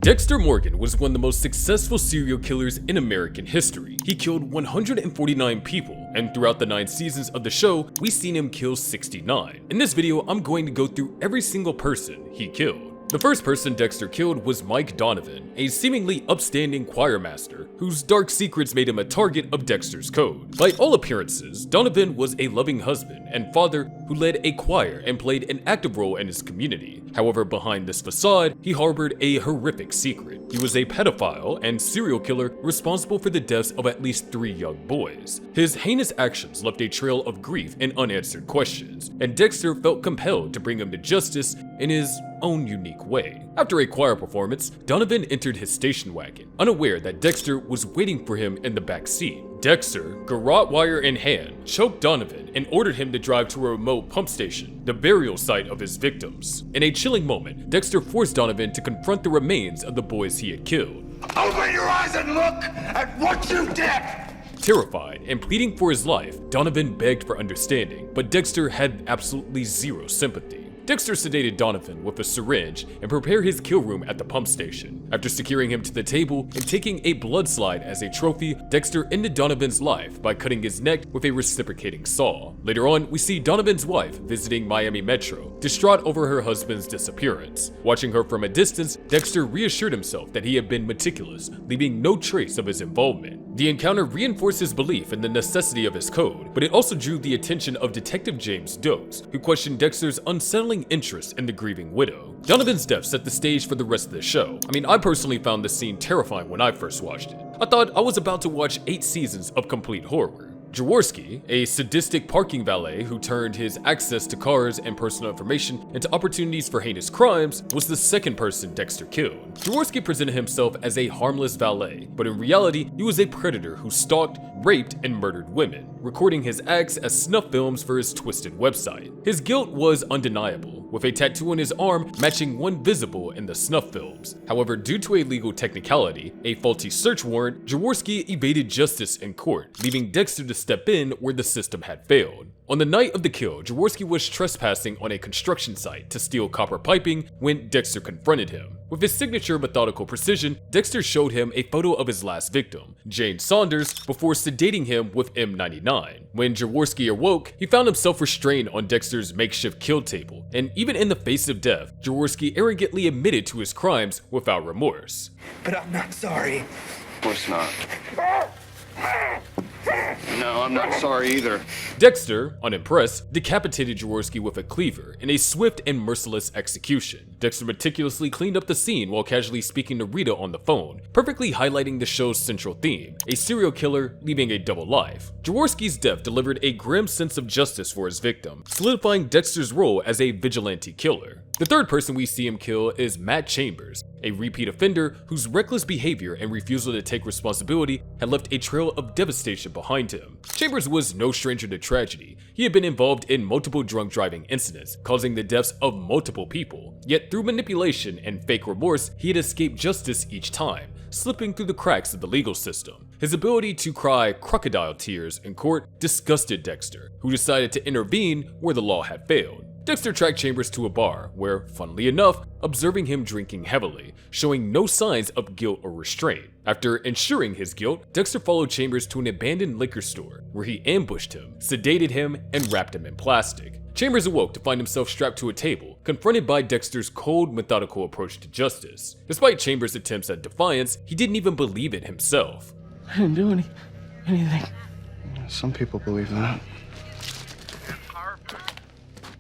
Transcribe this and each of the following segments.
Dexter Morgan was one of the most successful serial killers in American history. He killed 149 people, and throughout the 9 seasons of the show, we've seen him kill 69. In this video, I'm going to go through every single person he killed. The first person Dexter killed was Mike Donovan, a seemingly upstanding choir master whose dark secrets made him a target of Dexter's code. By all appearances, Donovan was a loving husband and father who led a choir and played an active role in his community. However, behind this facade, he harbored a horrific secret. He was a pedophile and serial killer responsible for the deaths of at least 3 young boys. His heinous actions left a trail of grief and unanswered questions, and Dexter felt compelled to bring him to justice in his own unique way. After a choir performance, Donovan entered his station wagon, unaware that Dexter was waiting for him in the back seat. Dexter, garrote wire in hand, choked Donovan and ordered him to drive to a remote pump station, the burial site of his victims. In a chilling moment, Dexter forced Donovan to confront the remains of the boys he had killed. Open your eyes and look at what you did! Terrified and pleading for his life, Donovan begged for understanding, but Dexter had absolutely zero sympathy. Dexter sedated Donovan with a syringe and prepared his kill room at the pump station. After securing him to the table and taking a blood slide as a trophy, Dexter ended Donovan's life by cutting his neck with a reciprocating saw. Later on, we see Donovan's wife visiting Miami Metro, distraught over her husband's disappearance. Watching her from a distance, Dexter reassured himself that he had been meticulous, leaving no trace of his involvement. The encounter reinforced his belief in the necessity of his code, but it also drew the attention of Detective James Dokes, who questioned Dexter's unsettling interest in the grieving widow. Donovan's death set the stage for the rest of the show. I personally found this scene terrifying when I first watched it. I thought I was about to watch 8 seasons of complete horror. Jaworski, a sadistic parking valet who turned his access to cars and personal information into opportunities for heinous crimes, was the second person Dexter killed. Jaworski presented himself as a harmless valet, but in reality, he was a predator who stalked, raped, and murdered women, recording his acts as snuff films for his twisted website. His guilt was undeniable, with a tattoo on his arm matching one visible in the snuff films. However, due to a legal technicality, a faulty search warrant, Jaworski evaded justice in court, leaving Dexter to step in where the system had failed. On the night of the kill, Jaworski was trespassing on a construction site to steal copper piping when Dexter confronted him. With his signature methodical precision, Dexter showed him a photo of his last victim, Jane Saunders, before sedating him with M99. When Jaworski awoke, he found himself restrained on Dexter's makeshift kill table, and even in the face of death, Jaworski arrogantly admitted to his crimes without remorse. But I'm not sorry. Of course not. No, I'm not sorry either. Dexter, unimpressed, decapitated Jaworski with a cleaver in a swift and merciless execution. Dexter meticulously cleaned up the scene while casually speaking to Rita on the phone, perfectly highlighting the show's central theme, a serial killer leaving a double life. Jaworski's death delivered a grim sense of justice for his victim, solidifying Dexter's role as a vigilante killer. The third person we see him kill is Matt Chambers, a repeat offender whose reckless behavior and refusal to take responsibility had left a trail of devastation behind him. Chambers was no stranger to tragedy. He had been involved in multiple drunk driving incidents, causing the deaths of multiple people. Yet through manipulation and fake remorse, he had escaped justice each time, slipping through the cracks of the legal system. His ability to cry crocodile tears in court disgusted Dexter, who decided to intervene where the law had failed. Dexter tracked Chambers to a bar where, funnily enough, observing him drinking heavily, showing no signs of guilt or restraint. After ensuring his guilt, Dexter followed Chambers to an abandoned liquor store where he ambushed him, sedated him, and wrapped him in plastic. Chambers awoke to find himself strapped to a table, confronted by Dexter's cold, methodical approach to justice. Despite Chambers' attempts at defiance, he didn't even believe it himself. I didn't do anything. Some people believe that.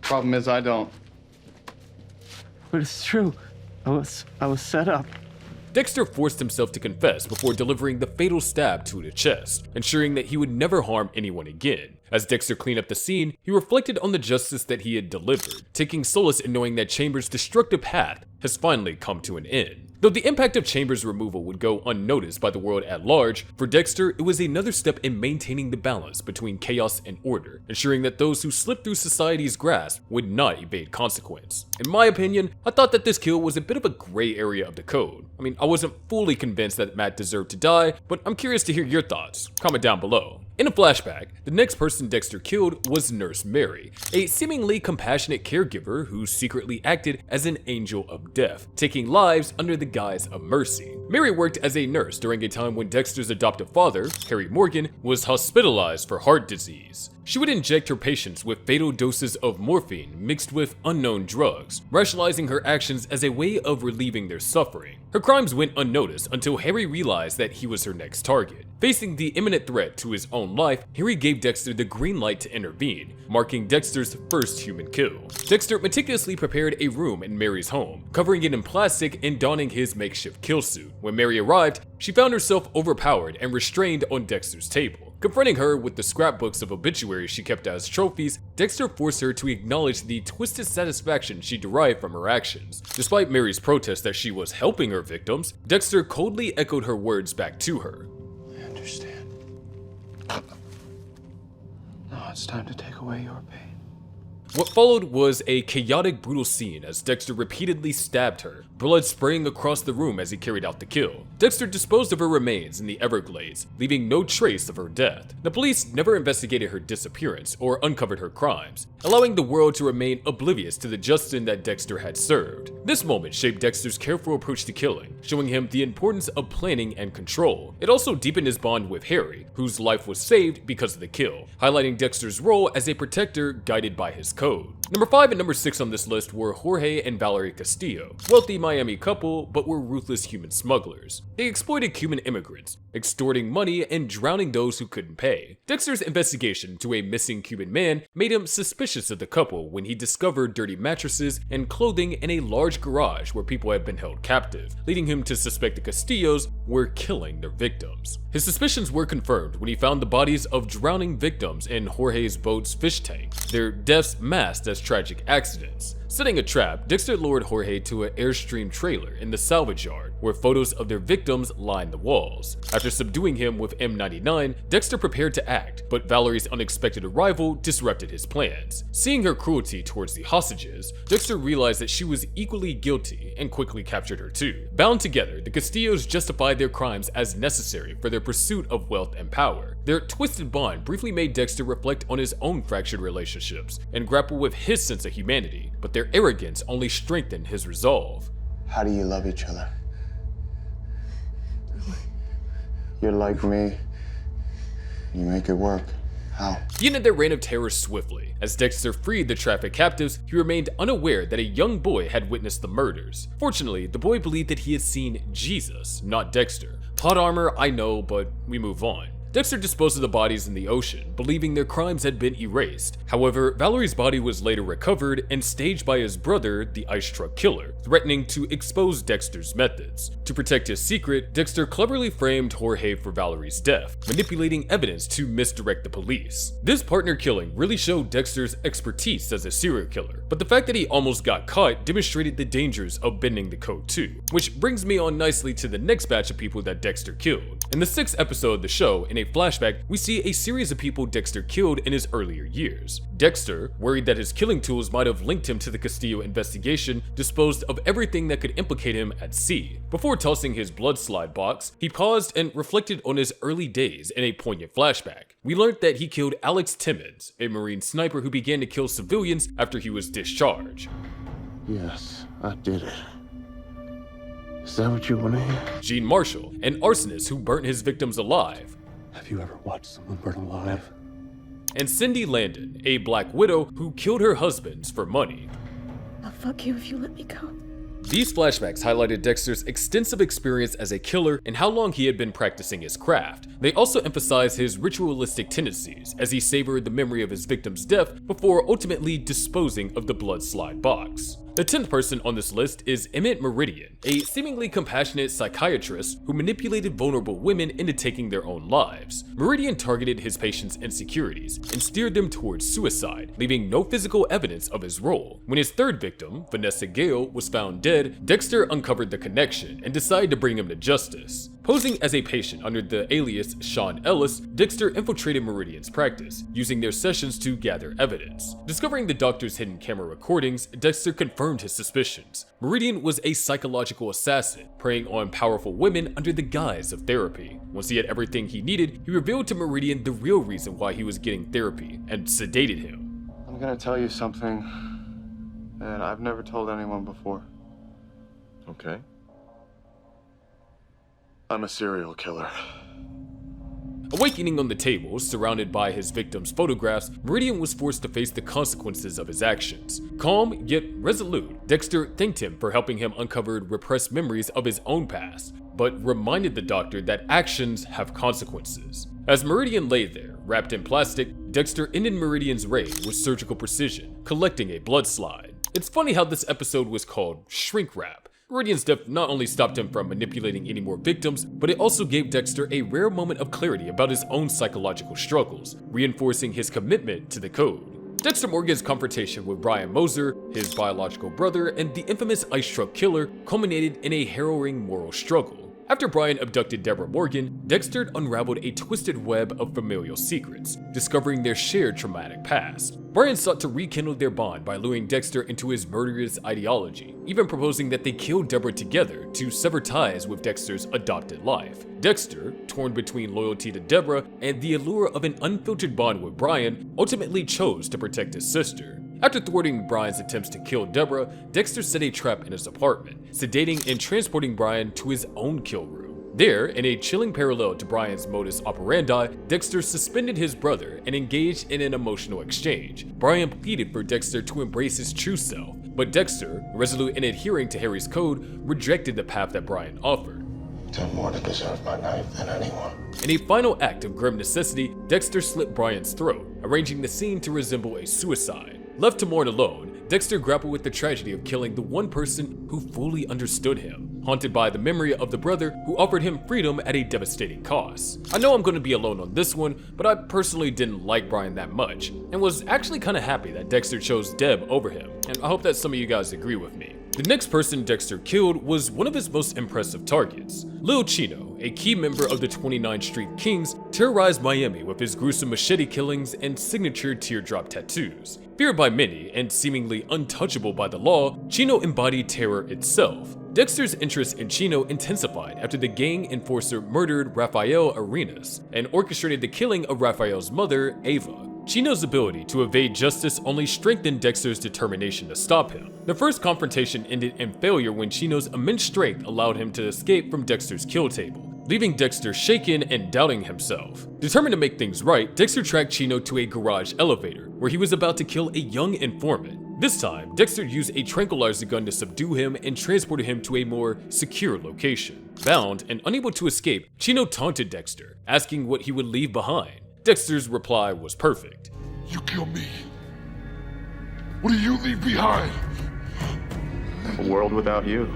Problem is, I don't. But it's true. I was set up. Dexter forced himself to confess before delivering the fatal stab to the chest, ensuring that he would never harm anyone again. As Dexter cleaned up the scene, he reflected on the justice that he had delivered, taking solace in knowing that Chambers' destructive path has finally come to an end. Though the impact of Chambers' removal would go unnoticed by the world at large, for Dexter it was another step in maintaining the balance between chaos and order, ensuring that those who slipped through society's grasp would not evade consequence. In my opinion, I thought that this kill was a bit of a gray area of the code. I wasn't fully convinced that Matt deserved to die, but I'm curious to hear your thoughts. Comment down below. In a flashback, the next person Dexter killed was Nurse Mary, a seemingly compassionate caregiver who secretly acted as an angel of death, taking lives under the guise of mercy. Mary worked as a nurse during a time when Dexter's adoptive father, Harry Morgan, was hospitalized for heart disease. She would inject her patients with fatal doses of morphine mixed with unknown drugs, rationalizing her actions as a way of relieving their suffering. Her crimes went unnoticed until Harry realized that he was her next target. Facing the imminent threat to his own life, Harry gave Dexter the green light to intervene, marking Dexter's first human kill. Dexter meticulously prepared a room in Mary's home, covering it in plastic and donning his makeshift kill suit. When Mary arrived, she found herself overpowered and restrained on Dexter's table. Confronting her with the scrapbooks of obituaries she kept as trophies, Dexter forced her to acknowledge the twisted satisfaction she derived from her actions. Despite Mary's protest that she was helping her victims, Dexter coldly echoed her words back to her. I understand. Now it's time to take away your pain. What followed was a chaotic, brutal scene as Dexter repeatedly stabbed her, blood spraying across the room as he carried out the kill. Dexter disposed of her remains in the Everglades, leaving no trace of her death. The police never investigated her disappearance or uncovered her crimes, allowing the world to remain oblivious to the justice that Dexter had served. This moment shaped Dexter's careful approach to killing, showing him the importance of planning and control. It also deepened his bond with Harry, whose life was saved because of the kill, highlighting Dexter's role as a protector guided by his code. Number 5 and number 6 on this list were Jorge and Valerie Castillo, wealthy Miami couple, but were ruthless human smugglers. They exploited Cuban immigrants, extorting money and drowning those who couldn't pay. Dexter's investigation into a missing Cuban man made him suspicious of the couple when he discovered dirty mattresses and clothing in a large garage where people had been held captive, leading him to suspect the Castillos were killing their victims. His suspicions were confirmed when he found the bodies of drowning victims in Jorge's boat's fish tank, their deaths masked as tragic accidents. Setting a trap, Dexter lured Jorge to an Airstream trailer in the salvage yard, where photos of their victims lined the walls. After subduing him with M99, Dexter prepared to act, but Valerie's unexpected arrival disrupted his plans. Seeing her cruelty towards the hostages, Dexter realized that she was equally guilty and quickly captured her too. Bound together, the Castillos justified their crimes as necessary for their pursuit of wealth and power. Their twisted bond briefly made Dexter reflect on his own fractured relationships and grapple with his sense of humanity, but their arrogance only strengthened his resolve. How do you love each other? You're like me. You make it work. How? He ended their reign of terror swiftly. As Dexter freed the trafficked captives, he remained unaware that a young boy had witnessed the murders. Fortunately, the boy believed that he had seen Jesus, not Dexter. Plot armor, I know, but we move on. Dexter disposed of the bodies in the ocean, believing their crimes had been erased. However, Valerie's body was later recovered and staged by his brother, the ice truck killer, threatening to expose Dexter's methods. To protect his secret, Dexter cleverly framed Jorge for Valerie's death, manipulating evidence to misdirect the police. This partner killing really showed Dexter's expertise as a serial killer, but the fact that he almost got caught demonstrated the dangers of bending the code too. Which brings me on nicely to the next batch of people that Dexter killed. In the 6th episode of the show, in a flashback, we see a series of people Dexter killed in his earlier years. Dexter, worried that his killing tools might have linked him to the Castillo investigation, disposed of everything that could implicate him at sea. Before tossing his blood slide box, he paused and reflected on his early days in a poignant flashback. We learned that he killed Alex Timmons, a Marine sniper who began to kill civilians after he was discharged. Yes, I did it. Is that what you want to hear? Gene Marshall, an arsonist who burnt his victims alive. Have you ever watched someone burn alive? And Cindy Landon, a black widow who killed her husbands for money. I'll fuck you if you let me go. These flashbacks highlighted Dexter's extensive experience as a killer and how long he had been practicing his craft. They also emphasized his ritualistic tendencies as he savored the memory of his victim's death before ultimately disposing of the blood slide box. The 10th person on this list is Emmett Meridian, a seemingly compassionate psychiatrist who manipulated vulnerable women into taking their own lives. Meridian targeted his patients' insecurities and steered them towards suicide, leaving no physical evidence of his role. When his 3rd victim, Vanessa Gale, was found dead, Dexter uncovered the connection and decided to bring him to justice. Posing as a patient under the alias Sean Ellis, Dexter infiltrated Meridian's practice, using their sessions to gather evidence. Discovering the doctor's hidden camera recordings, Dexter confirmed his suspicions. Meridian was a psychological assassin, preying on powerful women under the guise of therapy. Once he had everything he needed, he revealed to Meridian the real reason why he was getting therapy, and sedated him. I'm gonna tell you something that I've never told anyone before. Okay. I'm a serial killer. Awakening on the table, surrounded by his victims' photographs, Meridian was forced to face the consequences of his actions. Calm, yet resolute, Dexter thanked him for helping him uncover repressed memories of his own past, but reminded the doctor that actions have consequences. As Meridian lay there, wrapped in plastic, Dexter ended Meridian's raid with surgical precision, collecting a blood slide. It's funny how this episode was called Shrink Wrap. Meridian's death not only stopped him from manipulating any more victims, but it also gave Dexter a rare moment of clarity about his own psychological struggles, reinforcing his commitment to the code. Dexter Morgan's confrontation with Brian Moser, his biological brother, and the infamous ice truck killer culminated in a harrowing moral struggle. After Brian abducted Debra Morgan, Dexter unraveled a twisted web of familial secrets, discovering their shared traumatic past. Brian sought to rekindle their bond by luring Dexter into his murderous ideology, even proposing that they kill Debra together to sever ties with Dexter's adopted life. Dexter, torn between loyalty to Debra and the allure of an unfiltered bond with Brian, ultimately chose to protect his sister. After thwarting Brian's attempts to kill Debra, Dexter set a trap in his apartment, sedating and transporting Brian to his own kill room. There, in a chilling parallel to Brian's modus operandi, Dexter suspended his brother and engaged in an emotional exchange. Brian pleaded for Dexter to embrace his true self, but Dexter, resolute in adhering to Harry's code, rejected the path that Brian offered. Done more to deserve my knife than anyone. In a final act of grim necessity, Dexter slit Brian's throat, arranging the scene to resemble a suicide. Left to mourn alone, Dexter grappled with the tragedy of killing the one person who fully understood him, haunted by the memory of the brother who offered him freedom at a devastating cost. I know I'm going to be alone on this one, but I personally didn't like Brian that much, and was actually kind of happy that Dexter chose Deb over him, and I hope that some of you guys agree with me. The next person Dexter killed was one of his most impressive targets. Lil Chino, a key member of the 29th Street Kings, terrorized Miami with his gruesome machete killings and signature teardrop tattoos. Feared by many and seemingly untouchable by the law, Chino embodied terror itself. Dexter's interest in Chino intensified after the gang enforcer murdered Rafael Arenas and orchestrated the killing of Rafael's mother, Ava. Chino's ability to evade justice only strengthened Dexter's determination to stop him. The first confrontation ended in failure when Chino's immense strength allowed him to escape from Dexter's kill table, leaving Dexter shaken and doubting himself. Determined to make things right, Dexter tracked Chino to a garage elevator, where he was about to kill a young informant. This time, Dexter used a tranquilizer gun to subdue him and transported him to a more secure location. Bound and unable to escape, Chino taunted Dexter, asking what he would leave behind. Dexter's reply was perfect. You kill me. What do you leave behind? A world without you.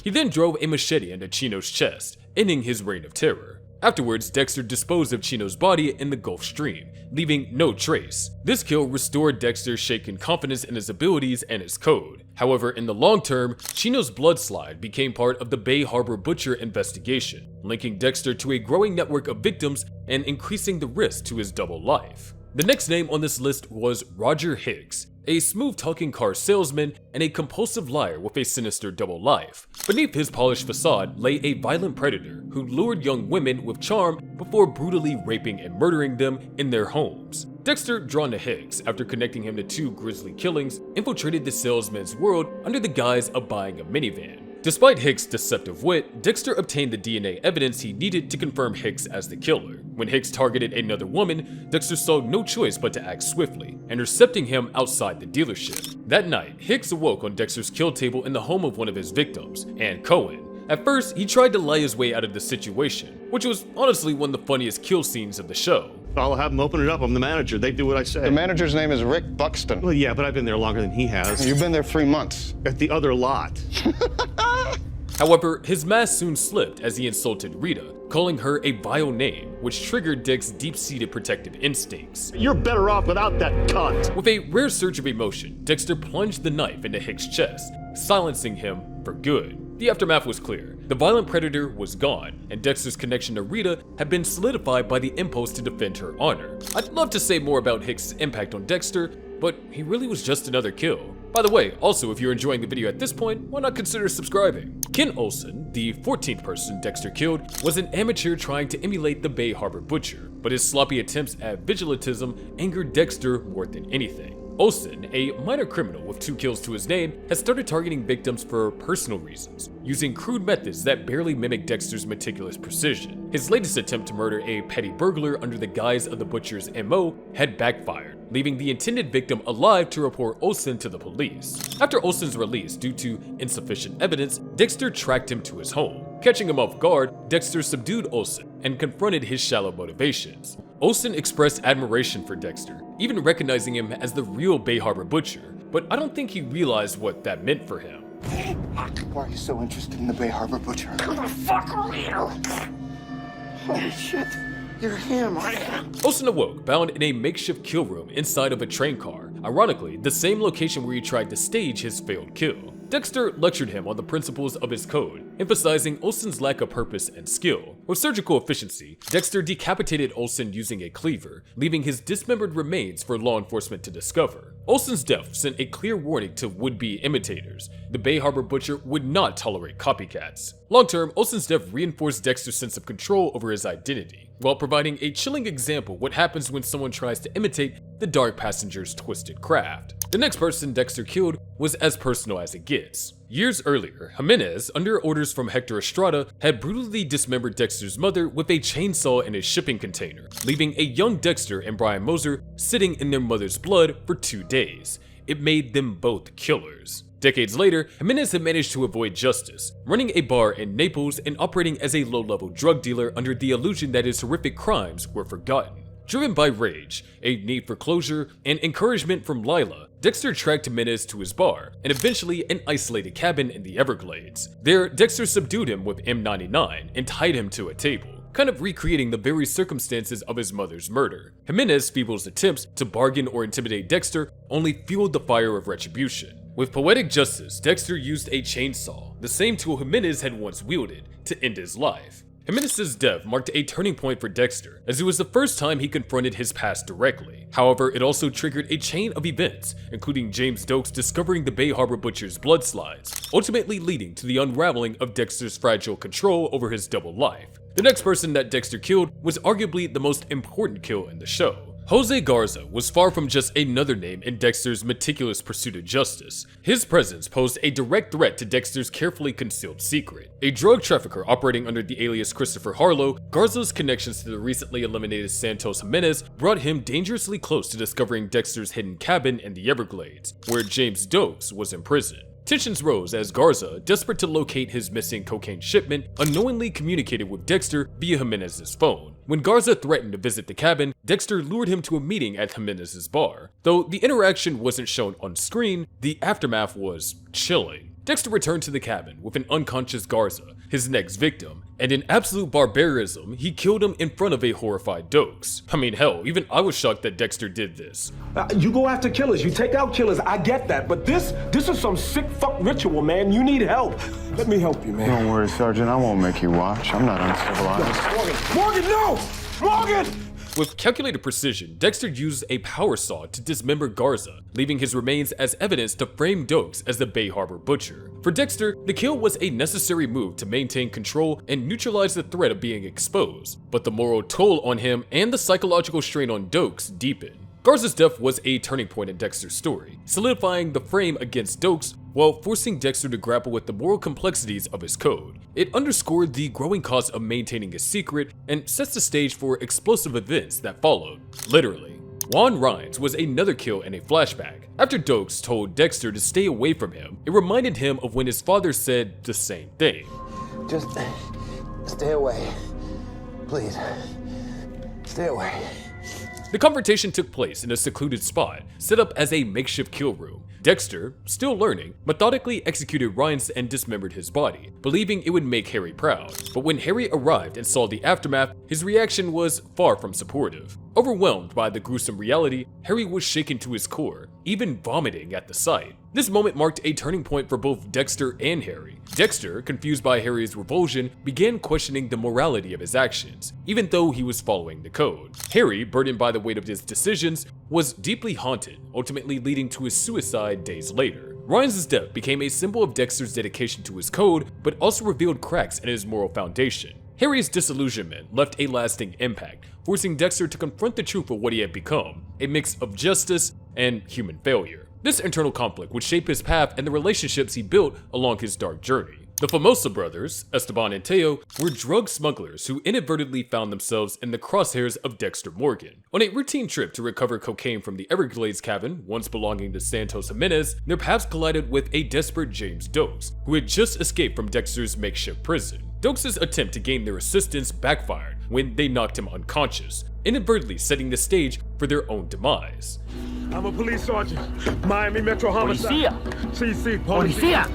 He then drove a machete into Chino's chest, ending his reign of terror. Afterwards, Dexter disposed of Chino's body in the Gulf Stream, leaving no trace. This kill restored Dexter's shaken confidence in his abilities and his code. However, in the long term, Chino's blood slide became part of the Bay Harbor Butcher investigation, linking Dexter to a growing network of victims and increasing the risk to his double life. The next name on this list was Roger Hicks, a smooth-talking car salesman and a compulsive liar with a sinister double life. Beneath his polished facade lay a violent predator who lured young women with charm before brutally raping and murdering them in their homes. Dexter, drawn to Hicks after connecting him to 2 grisly killings, infiltrated the salesman's world under the guise of buying a minivan. Despite Hicks' deceptive wit, Dexter obtained the DNA evidence he needed to confirm Hicks as the killer. When Hicks targeted another woman, Dexter saw no choice but to act swiftly, intercepting him outside the dealership. That night, Hicks awoke on Dexter's kill table in the home of one of his victims, Ann Cohen. At first, he tried to lie his way out of the situation, which was honestly one of the funniest kill scenes of the show. I'll have them open it up. I'm the manager. They do what I say. The manager's name is Rick Buxton. Well, yeah, but I've been there longer than he has. You've been there 3 months. At the other lot. However, his mask soon slipped as he insulted Rita, calling her a vile name, which triggered Dick's deep-seated protective instincts. You're better off without that cunt. With a rare surge of emotion, Dexter plunged the knife into Hicks' chest, silencing him for good. The aftermath was clear. The violent predator was gone, and Dexter's connection to Rita had been solidified by the impulse to defend her honor. I'd love to say more about Hicks' impact on Dexter, but he really was just another kill. By the way, also if you're enjoying the video at this point, why not consider subscribing? Ken Olsen, the 14th person Dexter killed, was an amateur trying to emulate the Bay Harbor Butcher, but his sloppy attempts at vigilantism angered Dexter more than anything. Olsen, a minor criminal with 2 kills to his name, has started targeting victims for personal reasons, using crude methods that barely mimic Dexter's meticulous precision. His latest attempt to murder a petty burglar under the guise of the Butcher's MO had backfired, leaving the intended victim alive to report Olsen to the police. After Olsen's release due to insufficient evidence, Dexter tracked him to his home. Catching him off guard, Dexter subdued Olsen and confronted his shallow motivations. Olsen expressed admiration for Dexter, even recognizing him as the real Bay Harbor Butcher, but I don't think he realized what that meant for him. Why are you so interested in the Bay Harbor Butcher? Who the fuck are you? Holy shit. You're him, aren't you? Olsen awoke, bound in a makeshift kill room inside of a train car, ironically, the same location where he tried to stage his failed kill. Dexter lectured him on the principles of his code, emphasizing Olsen's lack of purpose and skill. With surgical efficiency, Dexter decapitated Olsen using a cleaver, leaving his dismembered remains for law enforcement to discover. Olsen's death sent a clear warning to would-be imitators. The Bay Harbor Butcher would not tolerate copycats. Long-term, Olsen's death reinforced Dexter's sense of control over his identity, while providing a chilling example of what happens when someone tries to imitate the dark passenger's twisted craft. The next person Dexter killed was as personal as it gets. Years earlier, Jimenez, under orders from Hector Estrada, had brutally dismembered Dexter's mother with a chainsaw in a shipping container, leaving a young Dexter and Brian Moser sitting in their mother's blood for 2 days. It made them both killers. Decades later, Jimenez had managed to avoid justice, running a bar in Naples and operating as a low-level drug dealer under the illusion that his horrific crimes were forgotten. Driven by rage, a need for closure, and encouragement from Lila, Dexter tracked Jimenez to his bar, and eventually an isolated cabin in the Everglades. There, Dexter subdued him with M99 and tied him to a table, kind of recreating the very circumstances of his mother's murder. Jimenez's feeble attempts to bargain or intimidate Dexter only fueled the fire of retribution. With poetic justice, Dexter used a chainsaw, the same tool Jimenez had once wielded, to end his life. Jimenez's death marked a turning point for Dexter, as it was the first time he confronted his past directly. However, it also triggered a chain of events, including James Dokes discovering the Bay Harbor Butcher's blood slides, ultimately leading to the unraveling of Dexter's fragile control over his double life. The next person that Dexter killed was arguably the most important kill in the show. Jose Garza was far from just another name in Dexter's meticulous pursuit of justice. His presence posed a direct threat to Dexter's carefully concealed secret. A drug trafficker operating under the alias Christopher Harlow, Garza's connections to the recently eliminated Santos Jimenez brought him dangerously close to discovering Dexter's hidden cabin in the Everglades, where James Dokes was imprisoned. Tensions rose as Garza, desperate to locate his missing cocaine shipment, unknowingly communicated with Dexter via Jimenez's phone. When Garza threatened to visit the cabin, Dexter lured him to a meeting at Jimenez's bar. Though the interaction wasn't shown on screen, the aftermath was chilling. Dexter returned to the cabin with an unconscious Garza, his next victim, and in absolute barbarism, he killed him in front of a horrified Dokes. I mean, hell, even I was shocked that Dexter did this. You go after killers, you take out killers, I get that, but this is some sick fuck ritual, man. You need help. Let me help you, man. Don't worry, Sergeant. I won't make you watch. I'm not uncivilized. Morgan, no! Morgan! With calculated precision, Dexter used a power saw to dismember Garza, leaving his remains as evidence to frame Dokes as the Bay Harbor Butcher. For Dexter, the kill was a necessary move to maintain control and neutralize the threat of being exposed, but the moral toll on him and the psychological strain on Dokes deepened. Garza's death was a turning point in Dexter's story, solidifying the frame against Dokes while forcing Dexter to grapple with the moral complexities of his code. It underscored the growing cost of maintaining a secret and sets the stage for explosive events that followed. Literally. Juan Rines was another kill in a flashback. After Dokes told Dexter to stay away from him, it reminded him of when his father said the same thing. Just stay away. Please. Stay away. The confrontation took place in a secluded spot, set up as a makeshift kill room. Dexter, still learning, methodically executed Rines and dismembered his body, believing it would make Harry proud. But when Harry arrived and saw the aftermath, his reaction was far from supportive. Overwhelmed by the gruesome reality, Harry was shaken to his core, even vomiting at the sight. This moment marked a turning point for both Dexter and Harry. Dexter, confused by Harry's revulsion, began questioning the morality of his actions, even though he was following the code. Harry, burdened by the weight of his decisions, was deeply haunted, ultimately leading to his suicide days later. Ryan's death became a symbol of Dexter's dedication to his code, but also revealed cracks in his moral foundation. Harry's disillusionment left a lasting impact, forcing Dexter to confront the truth of what he had become, a mix of justice and human failure. This internal conflict would shape his path and the relationships he built along his dark journey. The Famosa brothers, Esteban and Teo, were drug smugglers who inadvertently found themselves in the crosshairs of Dexter Morgan. On a routine trip to recover cocaine from the Everglades cabin, once belonging to Santos Jimenez, their paths collided with a desperate James Dokes, who had just escaped from Dexter's makeshift prison. Dokes' attempt to gain their assistance backfired when they knocked him unconscious, inadvertently setting the stage for their own demise. I'm a police sergeant. Miami Metro Homicide. CC, Policia.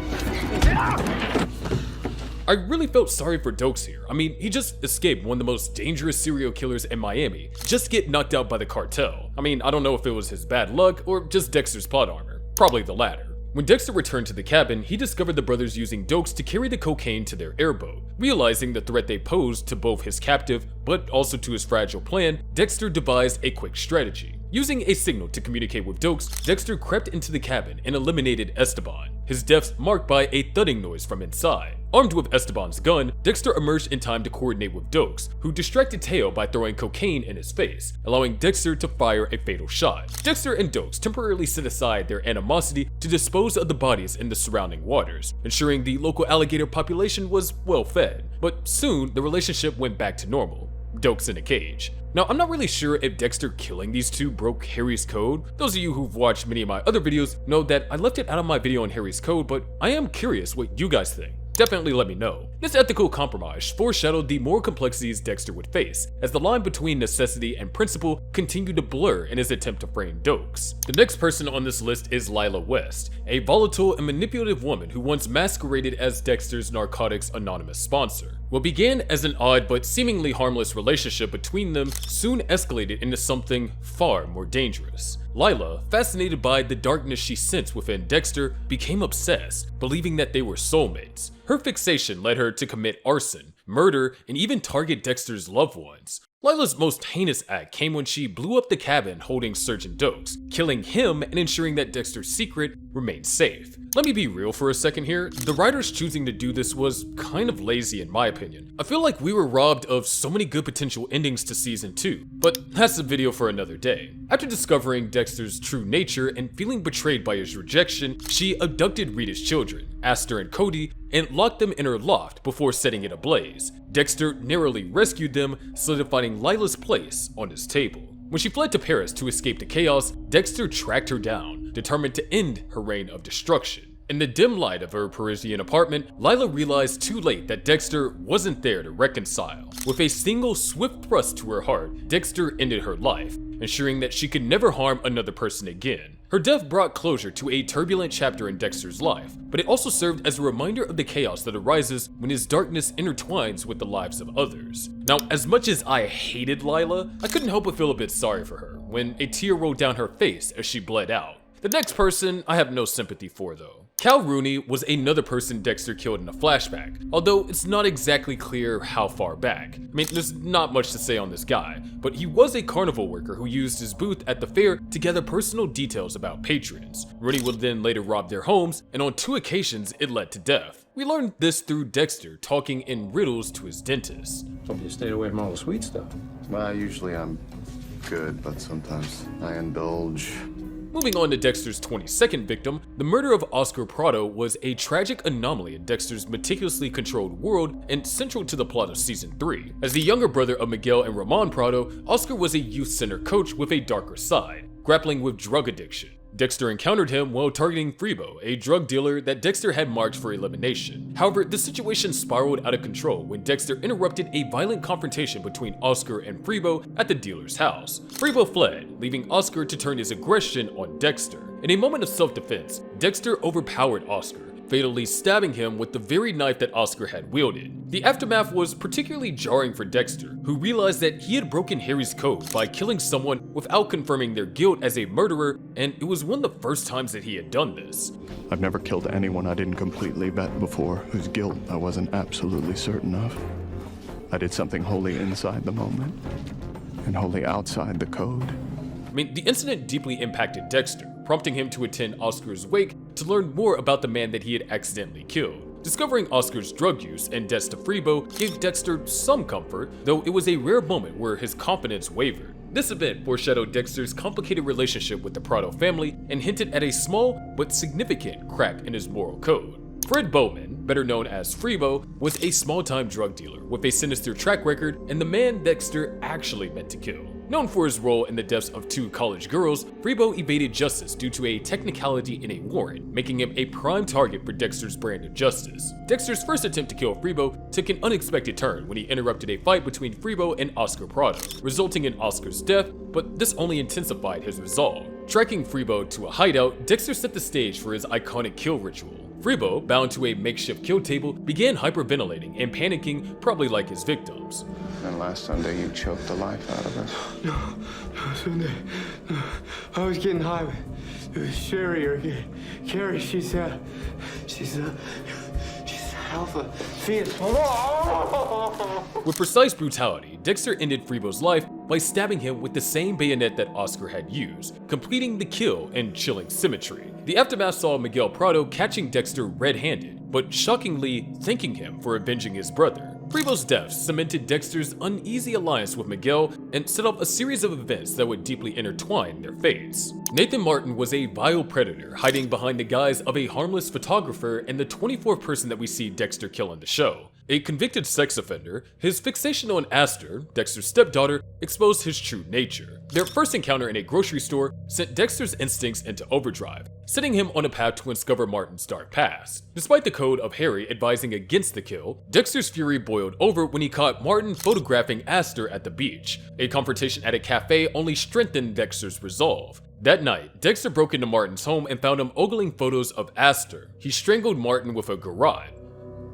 I really felt sorry for Dokes here. I mean, he just escaped one of the most dangerous serial killers in Miami, just to get knocked out by the cartel. I mean, I don't know if it was his bad luck or just Dexter's plot armor. Probably the latter. When Dexter returned to the cabin, he discovered the brothers using Dokes to carry the cocaine to their airboat. Realizing the threat they posed to both his captive, but also to his fragile plan, Dexter devised a quick strategy. Using a signal to communicate with Dokes, Dexter crept into the cabin and eliminated Esteban, his deaths marked by a thudding noise from inside. Armed with Esteban's gun, Dexter emerged in time to coordinate with Dokes, who distracted Teo by throwing cocaine in his face, allowing Dexter to fire a fatal shot. Dexter and Dokes temporarily set aside their animosity to dispose of the bodies in the surrounding waters, ensuring the local alligator population was well fed. But soon, the relationship went back to normal. Dokes in a cage. Now, I'm not really sure if Dexter killing these two broke Harry's code. Those of you who've watched many of my other videos know that I left it out of my video on Harry's code, but I am curious what you guys think. Definitely let me know. This ethical compromise foreshadowed the moral complexities Dexter would face, as the line between necessity and principle continued to blur in his attempt to frame Dokes. The next person on this list is Lila West, a volatile and manipulative woman who once masqueraded as Dexter's Narcotics Anonymous sponsor. What began as an odd but seemingly harmless relationship between them soon escalated into something far more dangerous. Lila, fascinated by the darkness she sensed within Dexter, became obsessed, believing that they were soulmates. Her fixation led her to commit arson, murder, and even target Dexter's loved ones. Lila's most heinous act came when she blew up the cabin holding Sergeant Dokes, killing him and ensuring that Dexter's secret remained safe. Let me be real for a second here, the writers choosing to do this was kind of lazy in my opinion. I feel like we were robbed of so many good potential endings to season 2, but that's a video for another day. After discovering Dexter's true nature and feeling betrayed by his rejection, she abducted Rita's children, Aster and Cody, and locked them in her loft before setting it ablaze. Dexter narrowly rescued them, solidifying Lila's place on his table. When she fled to Paris to escape the chaos, Dexter tracked her down, determined to end her reign of destruction. In the dim light of her Parisian apartment, Lila realized too late that Dexter wasn't there to reconcile. With a single swift thrust to her heart, Dexter ended her life, ensuring that she could never harm another person again. Her death brought closure to a turbulent chapter in Dexter's life, but it also served as a reminder of the chaos that arises when his darkness intertwines with the lives of others. Now, as much as I hated Lila, I couldn't help but feel a bit sorry for her when a tear rolled down her face as she bled out. The next person I have no sympathy for though. Cal Rooney was another person Dexter killed in a flashback, although it's not exactly clear how far back. I mean, there's not much to say on this guy, but he was a carnival worker who used his booth at the fair to gather personal details about patrons. Rooney would then later rob their homes, and on 2 occasions it led to death. We learned this through Dexter talking in riddles to his dentist. Hope you stayed away from all the sweet stuff. Well, usually I'm good, but sometimes I indulge. Moving on to Dexter's 22nd victim, the murder of Hector Prado was a tragic anomaly in Dexter's meticulously controlled world and central to the plot of season 3. As the younger brother of Miguel and Ramon Prado, Hector was a youth center coach with a darker side, grappling with drug addiction. Dexter encountered him while targeting Frebo, a drug dealer that Dexter had marked for elimination. However, the situation spiraled out of control when Dexter interrupted a violent confrontation between Hector and Frebo at the dealer's house. Frebo fled, leaving Hector to turn his aggression on Dexter. In a moment of self-defense, Dexter overpowered Hector, fatally stabbing him with the very knife that Oscar had wielded. The aftermath was particularly jarring for Dexter, who realized that he had broken Harry's code by killing someone without confirming their guilt as a murderer, and it was one of the first times that he had done this. I've never killed anyone I didn't completely vet before, whose guilt I wasn't absolutely certain of. I did something wholly inside the moment, and wholly outside the code. I mean, the incident deeply impacted Dexter, prompting him to attend Oscar's wake to learn more about the man that he had accidentally killed. Discovering Oscar's drug use and debts to Freebo gave Dexter some comfort, though it was a rare moment where his confidence wavered. This event foreshadowed Dexter's complicated relationship with the Prado family and hinted at a small but significant crack in his moral code. Fred Bowman, better known as Freebo, was a small-time drug dealer with a sinister track record and the man Dexter actually meant to kill. Known for his role in the deaths of 2 college girls, Freebo evaded justice due to a technicality in a warrant, making him a prime target for Dexter's brand of justice. Dexter's first attempt to kill Freebo took an unexpected turn when he interrupted a fight between Freebo and Oscar Prado, resulting in Oscar's death, but this only intensified his resolve. Tracking Freebo to a hideout, Dexter set the stage for his iconic kill ritual. Freebo, bound to a makeshift kill table, began hyperventilating and panicking, probably like his victims. And last Sunday you choked the life out of us. No, Sunday. No, I was getting high with Sherry or Carrie. She's alpha fiend. With precise brutality, Dexter ended Freebo's life by stabbing him with the same bayonet that Oscar had used, completing the kill in chilling symmetry. The aftermath saw Miguel Prado catching Dexter red-handed, but shockingly thanking him for avenging his brother. Freebo's death cemented Dexter's uneasy alliance with Miguel and set off a series of events that would deeply intertwine their fates. Nathan Martin was a vile predator hiding behind the guise of a harmless photographer and the 24th person that we see Dexter kill in the show. A convicted sex offender, his fixation on Aster, Dexter's stepdaughter, exposed his true nature. Their first encounter in a grocery store sent Dexter's instincts into overdrive, setting him on a path to uncover Martin's dark past. Despite the code of Harry advising against the kill, Dexter's fury boiled over when he caught Martin photographing Aster at the beach. A confrontation at a cafe only strengthened Dexter's resolve. That night, Dexter broke into Martin's home and found him ogling photos of Aster. He strangled Martin with a garrote.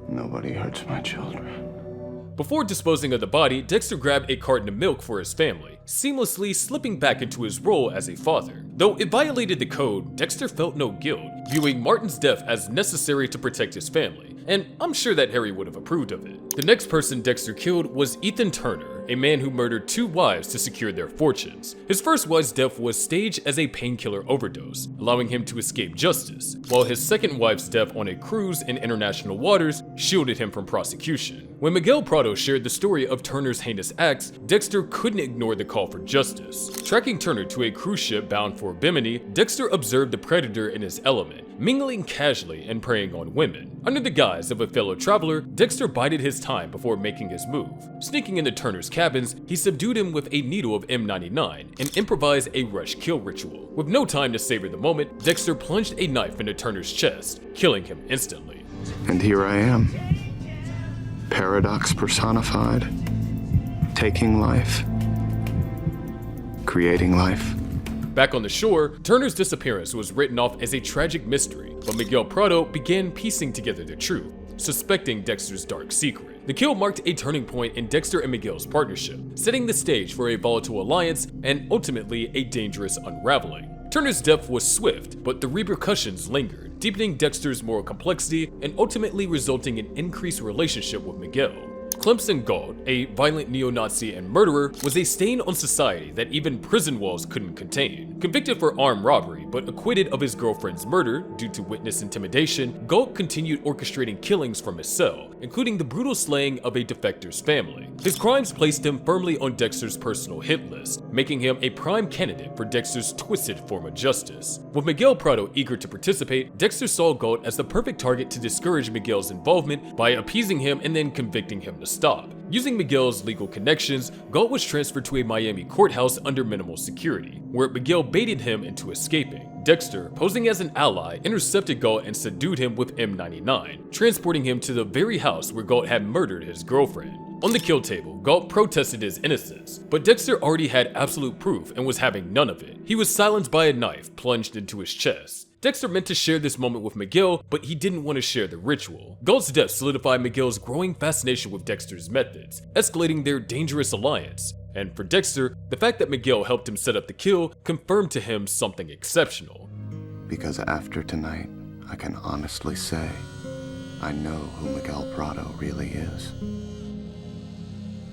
Nobody hurts my children. Before disposing of the body, Dexter grabbed a carton of milk for his family, seamlessly slipping back into his role as a father. Though it violated the code, Dexter felt no guilt, viewing Martin's death as necessary to protect his family, and I'm sure that Harry would have approved of it. The next person Dexter killed was Ethan Turner, a man who murdered 2 wives to secure their fortunes. His first wife's death was staged as a painkiller overdose, allowing him to escape justice, while his second wife's death on a cruise in international waters shielded him from prosecution. When Miguel Prado shared the story of Turner's heinous acts, Dexter couldn't ignore the call for justice. Tracking Turner to a cruise ship bound for Bimini, Dexter observed the predator in his element, mingling casually and preying on women. Under the guise of a fellow traveler, Dexter bided his time before making his move. Sneaking into Turner's cabins, he subdued him with a needle of M99 and improvised a rush kill ritual. With no time to savor the moment, Dexter plunged a knife into Turner's chest, killing him instantly. And here I am. Paradox personified. Taking life. Creating life. Back on the shore, Turner's disappearance was written off as a tragic mystery, but Miguel Prado began piecing together the truth, suspecting Dexter's dark secret. The kill marked a turning point in Dexter and Miguel's partnership, setting the stage for a volatile alliance and ultimately a dangerous unraveling. Turner's death was swift, but the repercussions lingered, deepening Dexter's moral complexity and ultimately resulting in increased relationship with Miguel. Clemson Gault, a violent neo-Nazi and murderer, was a stain on society that even prison walls couldn't contain. Convicted for armed robbery, but acquitted of his girlfriend's murder due to witness intimidation, Gault continued orchestrating killings from his cell, including the brutal slaying of a defector's family. His crimes placed him firmly on Dexter's personal hit list, making him a prime candidate for Dexter's twisted form of justice. With Miguel Prado eager to participate, Dexter saw Gault as the perfect target to discourage Miguel's involvement by appeasing him and then convicting him to stop. Using Miguel's legal connections, Gault was transferred to a Miami courthouse under minimal security, where Miguel baited him into escaping. Dexter, posing as an ally, intercepted Gault and subdued him with M99, transporting him to the very house where Gault had murdered his girlfriend. On the kill table, Gault protested his innocence, but Dexter already had absolute proof and was having none of it. He was silenced by a knife plunged into his chest. Dexter meant to share this moment with Miguel, but he didn't want to share the ritual. Galt's death solidified Miguel's growing fascination with Dexter's methods, escalating their dangerous alliance. And for Dexter, the fact that Miguel helped him set up the kill confirmed to him something exceptional. Because after tonight, I can honestly say, I know who Miguel Prado really is.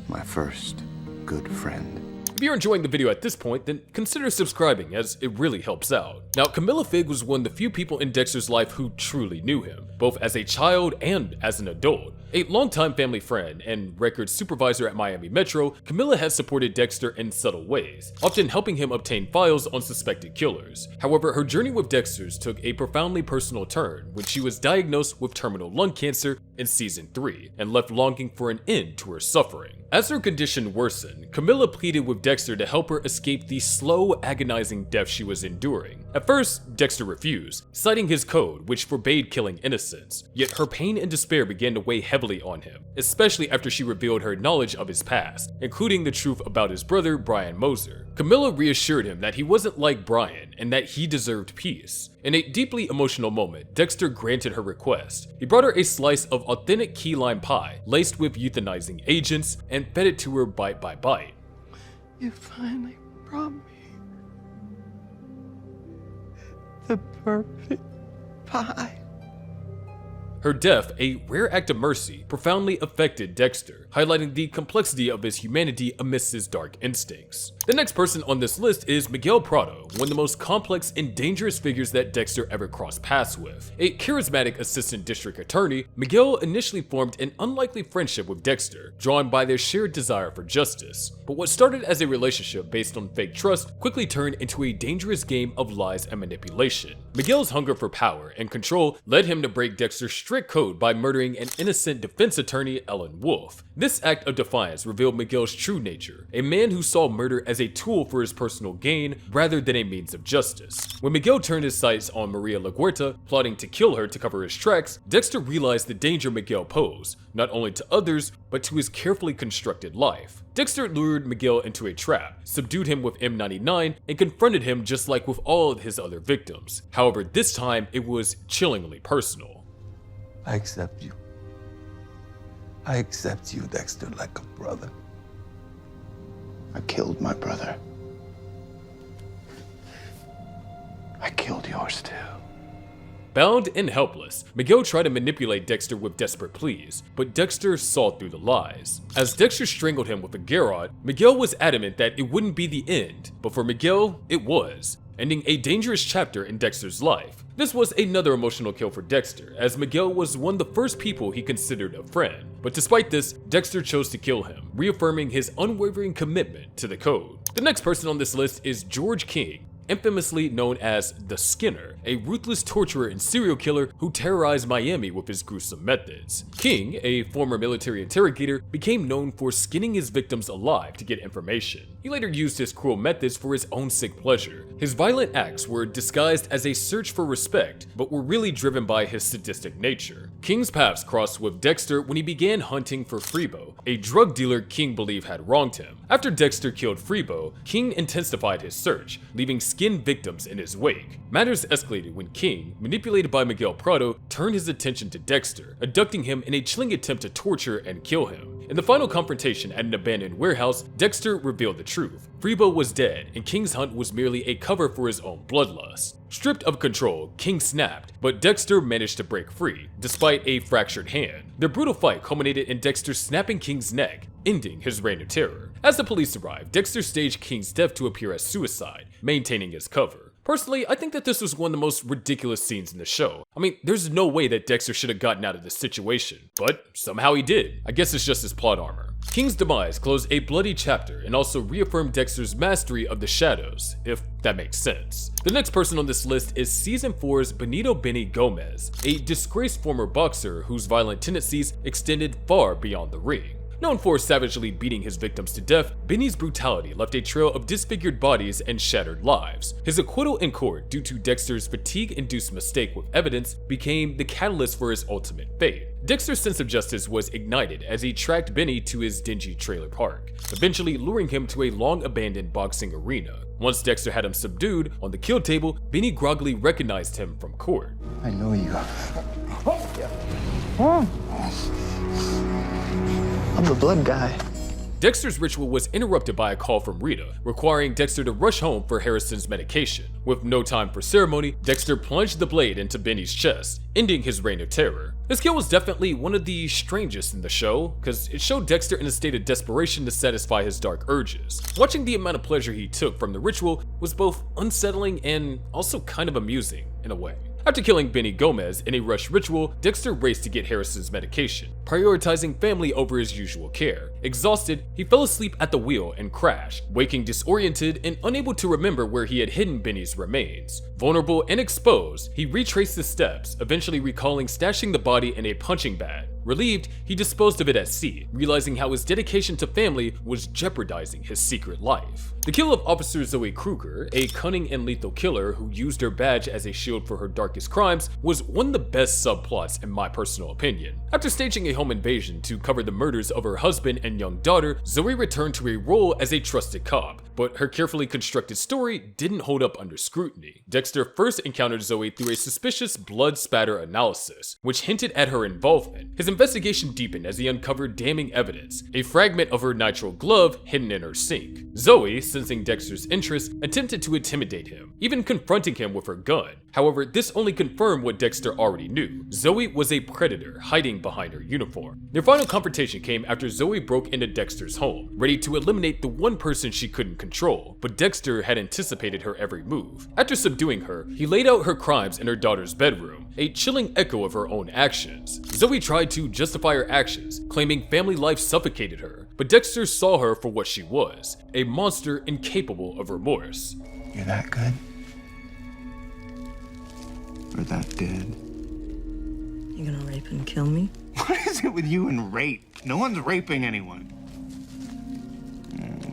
My first good friend. If you're enjoying the video at this point, then consider subscribing, as it really helps out. Now, Camila Figg was one of the few people in Dexter's life who truly knew him, both as a child and as an adult. A longtime family friend and record supervisor at Miami Metro, Camila has supported Dexter in subtle ways, often helping him obtain files on suspected killers. However, her journey with Dexter's took a profoundly personal turn when she was diagnosed with terminal lung cancer in season 3 and left longing for an end to her suffering. As her condition worsened, Camila pleaded with Dexter to help her escape the slow, agonizing death she was enduring. At first, Dexter refused, citing his code, which forbade killing innocents. Yet her pain and despair began to weigh heavily on him, especially after she revealed her knowledge of his past, including the truth about his brother, Brian Moser. Camila reassured him that he wasn't like Brian and that he deserved peace. In a deeply emotional moment, Dexter granted her request. He brought her a slice of authentic key lime pie, laced with euthanizing agents, and fed it to her bite by bite. You finally brought me the perfect pie. Her death, a rare act of mercy, profoundly affected Dexter, highlighting the complexity of his humanity amidst his dark instincts. The next person on this list is Miguel Prado, one of the most complex and dangerous figures that Dexter ever crossed paths with. A charismatic assistant district attorney, Miguel initially formed an unlikely friendship with Dexter, drawn by their shared desire for justice. But what started as a relationship based on fake trust quickly turned into a dangerous game of lies and manipulation. Miguel's hunger for power and control led him to break Dexter's strict code by murdering an innocent defense attorney, Ellen Wolf. This act of defiance revealed Miguel's true nature, a man who saw murder as a tool for his personal gain rather than a means of justice. When Miguel turned his sights on Maria LaGuerta, plotting to kill her to cover his tracks, Dexter realized the danger Miguel posed, not only to others, but to his carefully constructed life. Dexter lured Miguel into a trap, subdued him with M99, and confronted him just like with all of his other victims. However, this time it was chillingly personal. I accept you. I accept you, Dexter, like a brother. I killed my brother. I killed yours too. Bound and helpless, Miguel tried to manipulate Dexter with desperate pleas, but Dexter saw through the lies. As Dexter strangled him with a garrote, Miguel was adamant that it wouldn't be the end, but for Miguel, it was, ending a dangerous chapter in Dexter's life. This was another emotional kill for Dexter, as Miguel was one of the first people he considered a friend. But despite this, Dexter chose to kill him, reaffirming his unwavering commitment to the code. The next person on this list is George King, infamously known as the Skinner, a ruthless torturer and serial killer who terrorized Miami with his gruesome methods. King, a former military interrogator, became known for skinning his victims alive to get information. He later used his cruel methods for his own sick pleasure. His violent acts were disguised as a search for respect, but were really driven by his sadistic nature. King's paths crossed with Dexter when he began hunting for Frebo, a drug dealer King believed had wronged him. After Dexter killed Frebo, King intensified his search, leaving skinned victims in his wake. Matters escalated when King, manipulated by Miguel Prado, turned his attention to Dexter, abducting him in a chilling attempt to torture and kill him. In the final confrontation at an abandoned warehouse, Dexter revealed the truth. Frebo was dead, and King's hunt was merely a cover for his own bloodlust. Stripped of control, King snapped, but Dexter managed to break free, despite a fractured hand. Their brutal fight culminated in Dexter snapping King's neck, ending his reign of terror. As the police arrived, Dexter staged King's death to appear as suicide, maintaining his cover. Personally, I think that this was one of the most ridiculous scenes in the show. I mean, there's no way that Dexter should have gotten out of this situation, but somehow he did. I guess it's just his plot armor. King's demise closed a bloody chapter and also reaffirmed Dexter's mastery of the shadows, if that makes sense. The next person on this list is Season 4's Benito Benny Gomez, a disgraced former boxer whose violent tendencies extended far beyond the ring. Known for savagely beating his victims to death, Benny's brutality left a trail of disfigured bodies and shattered lives. His acquittal in court due to Dexter's fatigue-induced mistake with evidence became the catalyst for his ultimate fate. Dexter's sense of justice was ignited as he tracked Benny to his dingy trailer park, eventually luring him to a long-abandoned boxing arena. Once Dexter had him subdued on the kill table, Benny groggily recognized him from court. I know you. I'm the blood guy. Dexter's ritual was interrupted by a call from Rita, requiring Dexter to rush home for Harrison's medication. With no time for ceremony, Dexter plunged the blade into Benny's chest, ending his reign of terror. This kill was definitely one of the strangest in the show, because it showed Dexter in a state of desperation to satisfy his dark urges. Watching the amount of pleasure he took from the ritual was both unsettling and also kind of amusing, in a way. After killing Benny Gomez in a rushed ritual, Dexter raced to get Harrison's medication, prioritizing family over his usual care. Exhausted, he fell asleep at the wheel and crashed, waking disoriented and unable to remember where he had hidden Benny's remains. Vulnerable and exposed, he retraced his steps, eventually recalling stashing the body in a punching bag. Relieved, he disposed of it at sea, realizing how his dedication to family was jeopardizing his secret life. The kill of Officer Zoe Krueger, a cunning and lethal killer who used her badge as a shield for her darkest crimes, was one of the best subplots in my personal opinion. After staging a home invasion to cover the murders of her husband and young daughter, Zoe returned to a role as a trusted cop, but her carefully constructed story didn't hold up under scrutiny. Dexter first encountered Zoe through a suspicious blood spatter analysis, which hinted at her involvement. His investigation deepened as he uncovered damning evidence, a fragment of her nitrile glove hidden in her sink. Zoe, sensing Dexter's interest, attempted to intimidate him, even confronting him with her gun. However, this only confirmed what Dexter already knew. Zoe was a predator hiding behind her uniform. Their final confrontation came after Zoe broke into Dexter's home, ready to eliminate the one person she couldn't control, but Dexter had anticipated her every move. After subduing her, he laid out her crimes in her daughter's bedroom, a chilling echo of her own actions. Zoe tried to justify her actions, claiming family life suffocated her, but Dexter saw her for what she was, a monster incapable of remorse. You're that good? Or that dead? You gonna rape and kill me? What is it with you and rape? No one's raping anyone.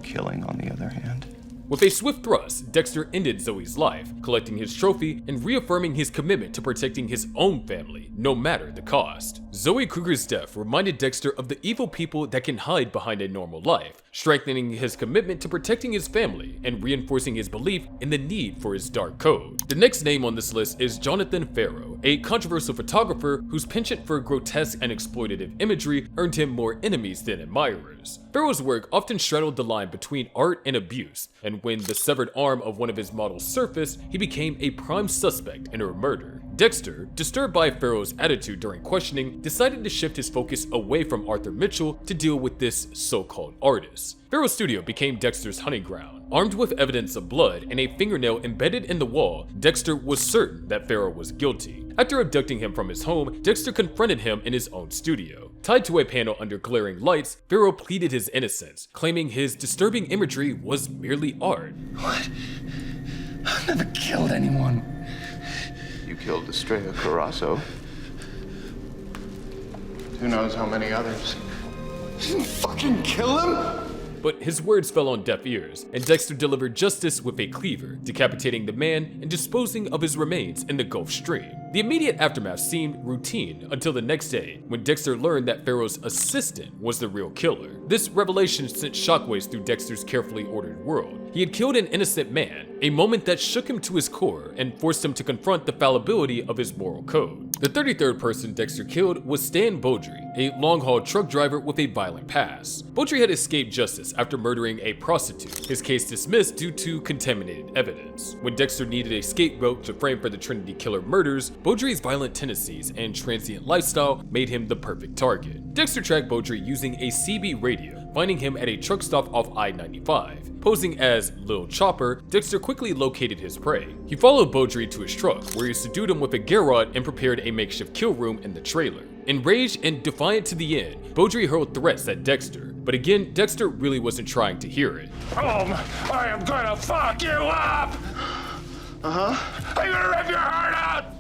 Killing, on the other hand. With a swift thrust, Dexter ended Zoe's life, collecting his trophy and reaffirming his commitment to protecting his own family, no matter the cost. Zoe Krueger's death reminded Dexter of the evil people that can hide behind a normal life, strengthening his commitment to protecting his family and reinforcing his belief in the need for his dark code. The next name on this list is Jonathan Pharaoh, a controversial photographer whose penchant for grotesque and exploitative imagery earned him more enemies than admirers. Pharaoh's work often straddled the line between art and abuse, and when the severed arm of one of his models surfaced, he became a prime suspect in her murder. Dexter, disturbed by Pharaoh's attitude during questioning, decided to shift his focus away from Arthur Mitchell to deal with this so-called artist. Pharaoh's studio became Dexter's hunting ground. Armed with evidence of blood and a fingernail embedded in the wall, Dexter was certain that Pharaoh was guilty. After abducting him from his home, Dexter confronted him in his own studio. Tied to a panel under glaring lights, Pharaoh pleaded his innocence, claiming his disturbing imagery was merely art. What? I've never killed anyone. You killed Estrada Carasso. Who knows how many others? Didn't fucking kill him? But his words fell on deaf ears, and Dexter delivered justice with a cleaver, decapitating the man and disposing of his remains in the Gulf Stream. The immediate aftermath seemed routine until the next day, when Dexter learned that Pharaoh's assistant was the real killer. This revelation sent shockwaves through Dexter's carefully ordered world. He had killed an innocent man, a moment that shook him to his core and forced him to confront the fallibility of his moral code. The 33rd person Dexter killed was Stan Beaudry, a long-haul truck driver with a violent past. Beaudry had escaped justice after murdering a prostitute, his case dismissed due to contaminated evidence. When Dexter needed a scapegoat to frame for the Trinity Killer murders, Beaudry's violent tendencies and transient lifestyle made him the perfect target. Dexter tracked Beaudry using a CB radio, finding him at a truck stop off I-95. Posing as Lil Chopper, Dexter quickly located his prey. He followed Beaudry to his truck, where he subdued him with a garrote and prepared a makeshift kill room in the trailer. Enraged and defiant to the end, Beaudry hurled threats at Dexter, but again, Dexter really wasn't trying to hear it. I am gonna fuck you up! I'm gonna rip your heart out!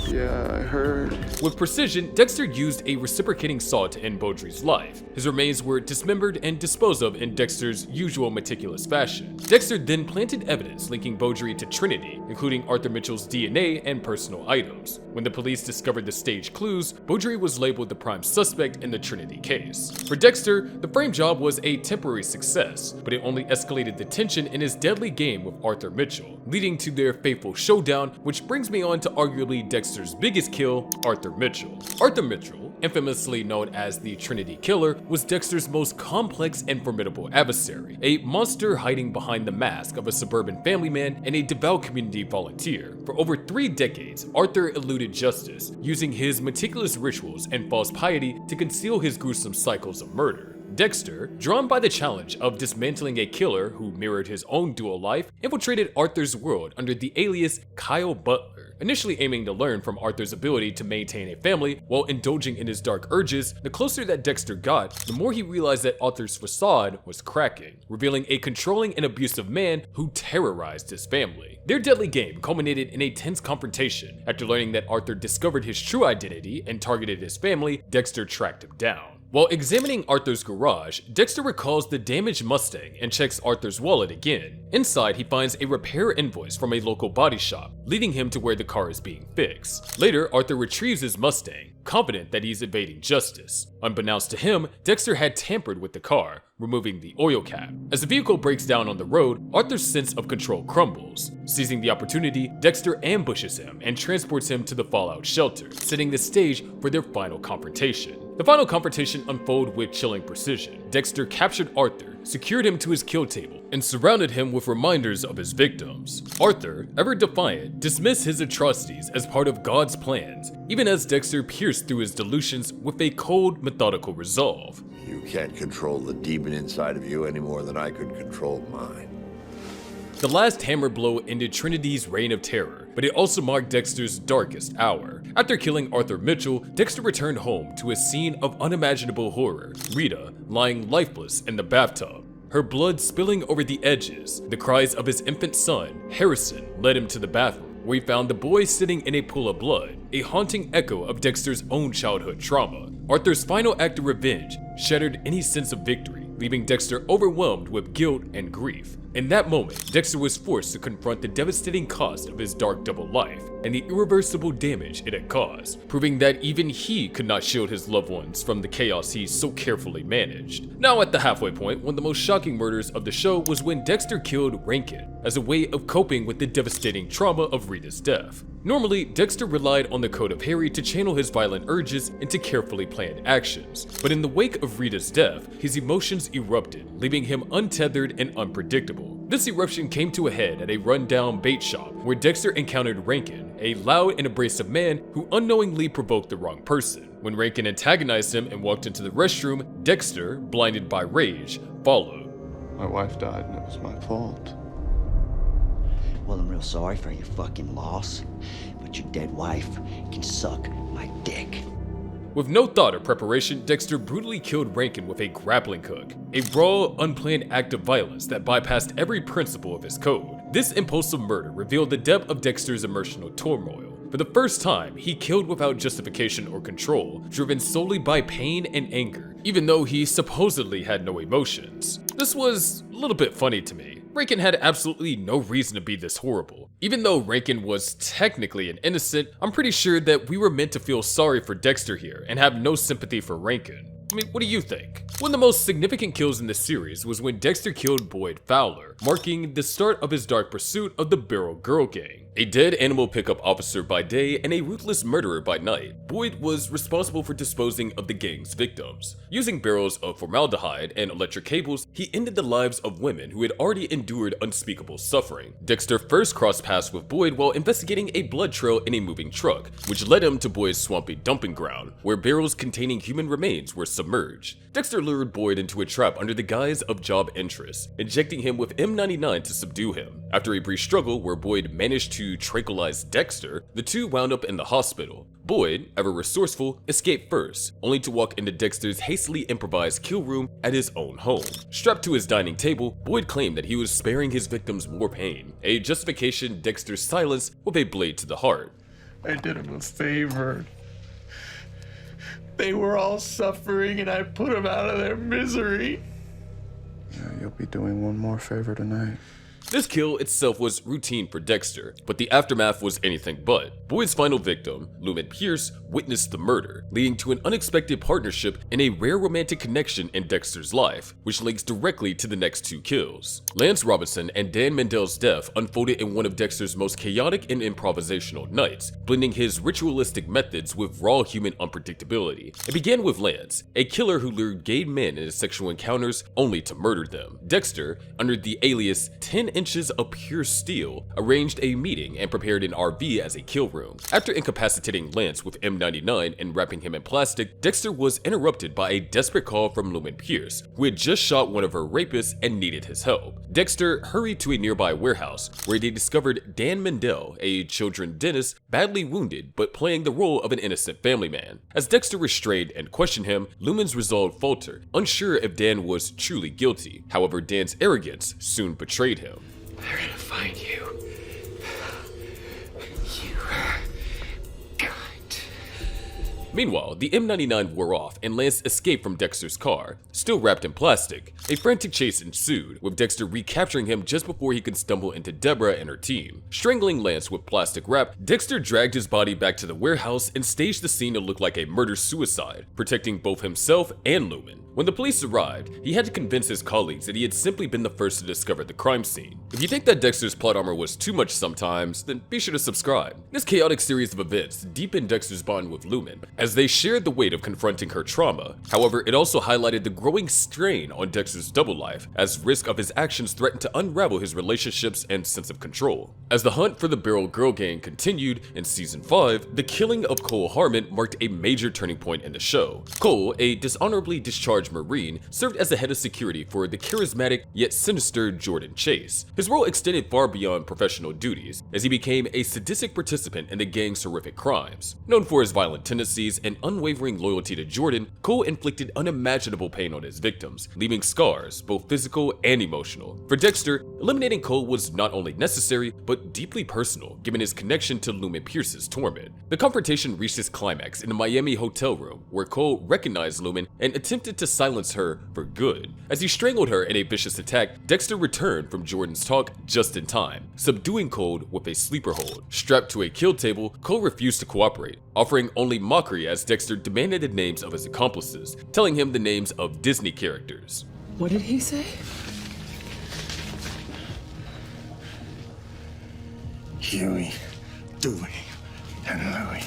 Yeah, I heard. With precision, Dexter used a reciprocating saw to end Beaudry's life. His remains were dismembered and disposed of in Dexter's usual meticulous fashion. Dexter then planted evidence linking Beaudry to Trinity, including Arthur Mitchell's DNA and personal items. When the police discovered the stage clues, Beaudry was labeled the prime suspect in the Trinity case. For Dexter, the frame job was a temporary success, but it only escalated the tension in his deadly game with Arthur Mitchell, leading to their fateful showdown, which brings me on to arguably Dexter's biggest kill, Arthur Mitchell. Arthur Mitchell, infamously known as the Trinity Killer, was Dexter's most complex and formidable adversary, a monster hiding behind the mask of a suburban family man and a devout community volunteer. For over 3 decades, Arthur eluded justice, using his meticulous rituals and false piety to conceal his gruesome cycles of murder. Dexter, drawn by the challenge of dismantling a killer who mirrored his own dual life, infiltrated Arthur's world under the alias Kyle Butler, initially aiming to learn from Arthur's ability to maintain a family while indulging in his dark urges. The closer that Dexter got, the more he realized that Arthur's facade was cracking, revealing a controlling and abusive man who terrorized his family. Their deadly game culminated in a tense confrontation. After learning that Arthur discovered his true identity and targeted his family, Dexter tracked him down. While examining Arthur's garage, Dexter recalls the damaged Mustang and checks Arthur's wallet again. Inside, he finds a repair invoice from a local body shop, leading him to where the car is being fixed. Later, Arthur retrieves his Mustang, confident that he's evading justice. Unbeknownst to him, Dexter had tampered with the car, removing the oil cap. As the vehicle breaks down on the road, Arthur's sense of control crumbles. Seizing the opportunity, Dexter ambushes him and transports him to the fallout shelter, setting the stage for their final confrontation. The final confrontation unfolded with chilling precision. Dexter captured Arthur, secured him to his kill table, and surrounded him with reminders of his victims. Arthur, ever defiant, dismissed his atrocities as part of God's plans, even as Dexter pierced through his delusions with a cold, methodical resolve. You can't control the demon inside of you any more than I could control mine. The last hammer blow ended Trinity's reign of terror, but it also marked Dexter's darkest hour. After killing Arthur Mitchell, Dexter returned home to a scene of unimaginable horror. Rita, lying lifeless in the bathtub, her blood spilling over the edges. The cries of his infant son, Harrison, led him to the bathroom, where he found the boy sitting in a pool of blood, a haunting echo of Dexter's own childhood trauma. Arthur's final act of revenge shattered any sense of victory, leaving Dexter overwhelmed with guilt and grief. In that moment, Dexter was forced to confront the devastating cost of his dark double life and the irreversible damage it had caused, proving that even he could not shield his loved ones from the chaos he so carefully managed. Now at the halfway point, one of the most shocking murders of the show was when Dexter killed Rankin as a way of coping with the devastating trauma of Rita's death. Normally, Dexter relied on the Code of Harry to channel his violent urges into carefully planned actions, but in the wake of Rita's death, his emotions erupted, leaving him untethered and unpredictable. This eruption came to a head at a rundown bait shop where Dexter encountered Rankin, a loud and abrasive man who unknowingly provoked the wrong person. When Rankin antagonized him and walked into the restroom, Dexter, blinded by rage, followed. My wife died and it was my fault. Well, I'm real sorry for your fucking loss, but your dead wife can suck my dick. With no thought or preparation, Dexter brutally killed Rankin with a grappling hook, a raw, unplanned act of violence that bypassed every principle of his code. This impulsive murder revealed the depth of Dexter's emotional turmoil. For the first time, he killed without justification or control, driven solely by pain and anger, even though he supposedly had no emotions. This was a little bit funny to me. Rankin had absolutely no reason to be this horrible. Even though Rankin was technically an innocent, I'm pretty sure that we were meant to feel sorry for Dexter here and have no sympathy for Rankin. I mean, what do you think? One of the most significant kills in this series was when Dexter killed Boyd Fowler, marking the start of his dark pursuit of the Barrel Girl Gang. A dead animal pickup officer by day and a ruthless murderer by night, Boyd was responsible for disposing of the gang's victims. Using barrels of formaldehyde and electric cables, he ended the lives of women who had already endured unspeakable suffering. Dexter first crossed paths with Boyd while investigating a blood trail in a moving truck, which led him to Boyd's swampy dumping ground, where barrels containing human remains were submerged. Dexter lured Boyd into a trap under the guise of job interest, injecting him with M99 to subdue him. After a brief struggle where Boyd managed to tranquilize Dexter, the two wound up in the hospital. Boyd, ever resourceful, escaped first, only to walk into Dexter's hastily improvised kill room at his own home. Strapped to his dining table, Boyd claimed that he was sparing his victims more pain, a justification Dexter silenced with a blade to the heart. I did him a favor. They were all suffering and I put them out of their misery. Yeah, you'll be doing one more favor tonight. This kill itself was routine for Dexter, but the aftermath was anything but. Boyd's final victim, Lumen Pierce, witnessed the murder, leading to an unexpected partnership and a rare romantic connection in Dexter's life, which links directly to the next two kills. Lance Robinson and Dan Mandel's death unfolded in one of Dexter's most chaotic and improvisational nights, blending his ritualistic methods with raw human unpredictability. It began with Lance, a killer who lured gay men into sexual encounters only to murder them. Dexter, under the alias 10 Inches of Pure Steel, arranged a meeting and prepared an RV as a kill room. After incapacitating Lance with M99 and wrapping him in plastic, Dexter was interrupted by a desperate call from Lumen Pierce, who had just shot one of her rapists and needed his help. Dexter hurried to a nearby warehouse where they discovered Dan Mandel, a children's dentist, badly wounded but playing the role of an innocent family man. As Dexter restrained and questioned him, Lumen's resolve faltered, unsure if Dan was truly guilty. However, Dan's arrogance soon betrayed him. They're gonna find you. Meanwhile, the M99 wore off and Lance escaped from Dexter's car, still wrapped in plastic. A frantic chase ensued, with Dexter recapturing him just before he could stumble into Debra and her team. Strangling Lance with plastic wrap, Dexter dragged his body back to the warehouse and staged the scene to look like a murder-suicide, protecting both himself and Lumen. When the police arrived, he had to convince his colleagues that he had simply been the first to discover the crime scene. If you think that Dexter's plot armor was too much sometimes, then be sure to subscribe. This chaotic series of events deepened Dexter's bond with Lumen, as they shared the weight of confronting her trauma. However, it also highlighted the growing strain on Dexter's double life, as risk of his actions threatened to unravel his relationships and sense of control. As the hunt for the Barrel Girl Gang continued in Season 5, the killing of Cole Harmon marked a major turning point in the show. Cole, a dishonorably discharged Marine, served as the head of security for the charismatic yet sinister Jordan Chase. His role extended far beyond professional duties, as he became a sadistic participant in the gang's horrific crimes. Known for his violent tendencies and unwavering loyalty to Jordan, Cole inflicted unimaginable pain on his victims, leaving scars, both physical and emotional. For Dexter, eliminating Cole was not only necessary, but deeply personal, given his connection to Lumen Pierce's torment. The confrontation reached its climax in a Miami hotel room, where Cole recognized Lumen and attempted to silence her for good. As he strangled her in a vicious attack, Dexter returned from Jordan's talk just in time, subduing Cole with a sleeper hold. Strapped to a kill table, Cole refused to cooperate, offering only mockery as Dexter demanded the names of his accomplices, telling him the names of Disney characters. What did he say? Huey, Dewey, and Louie.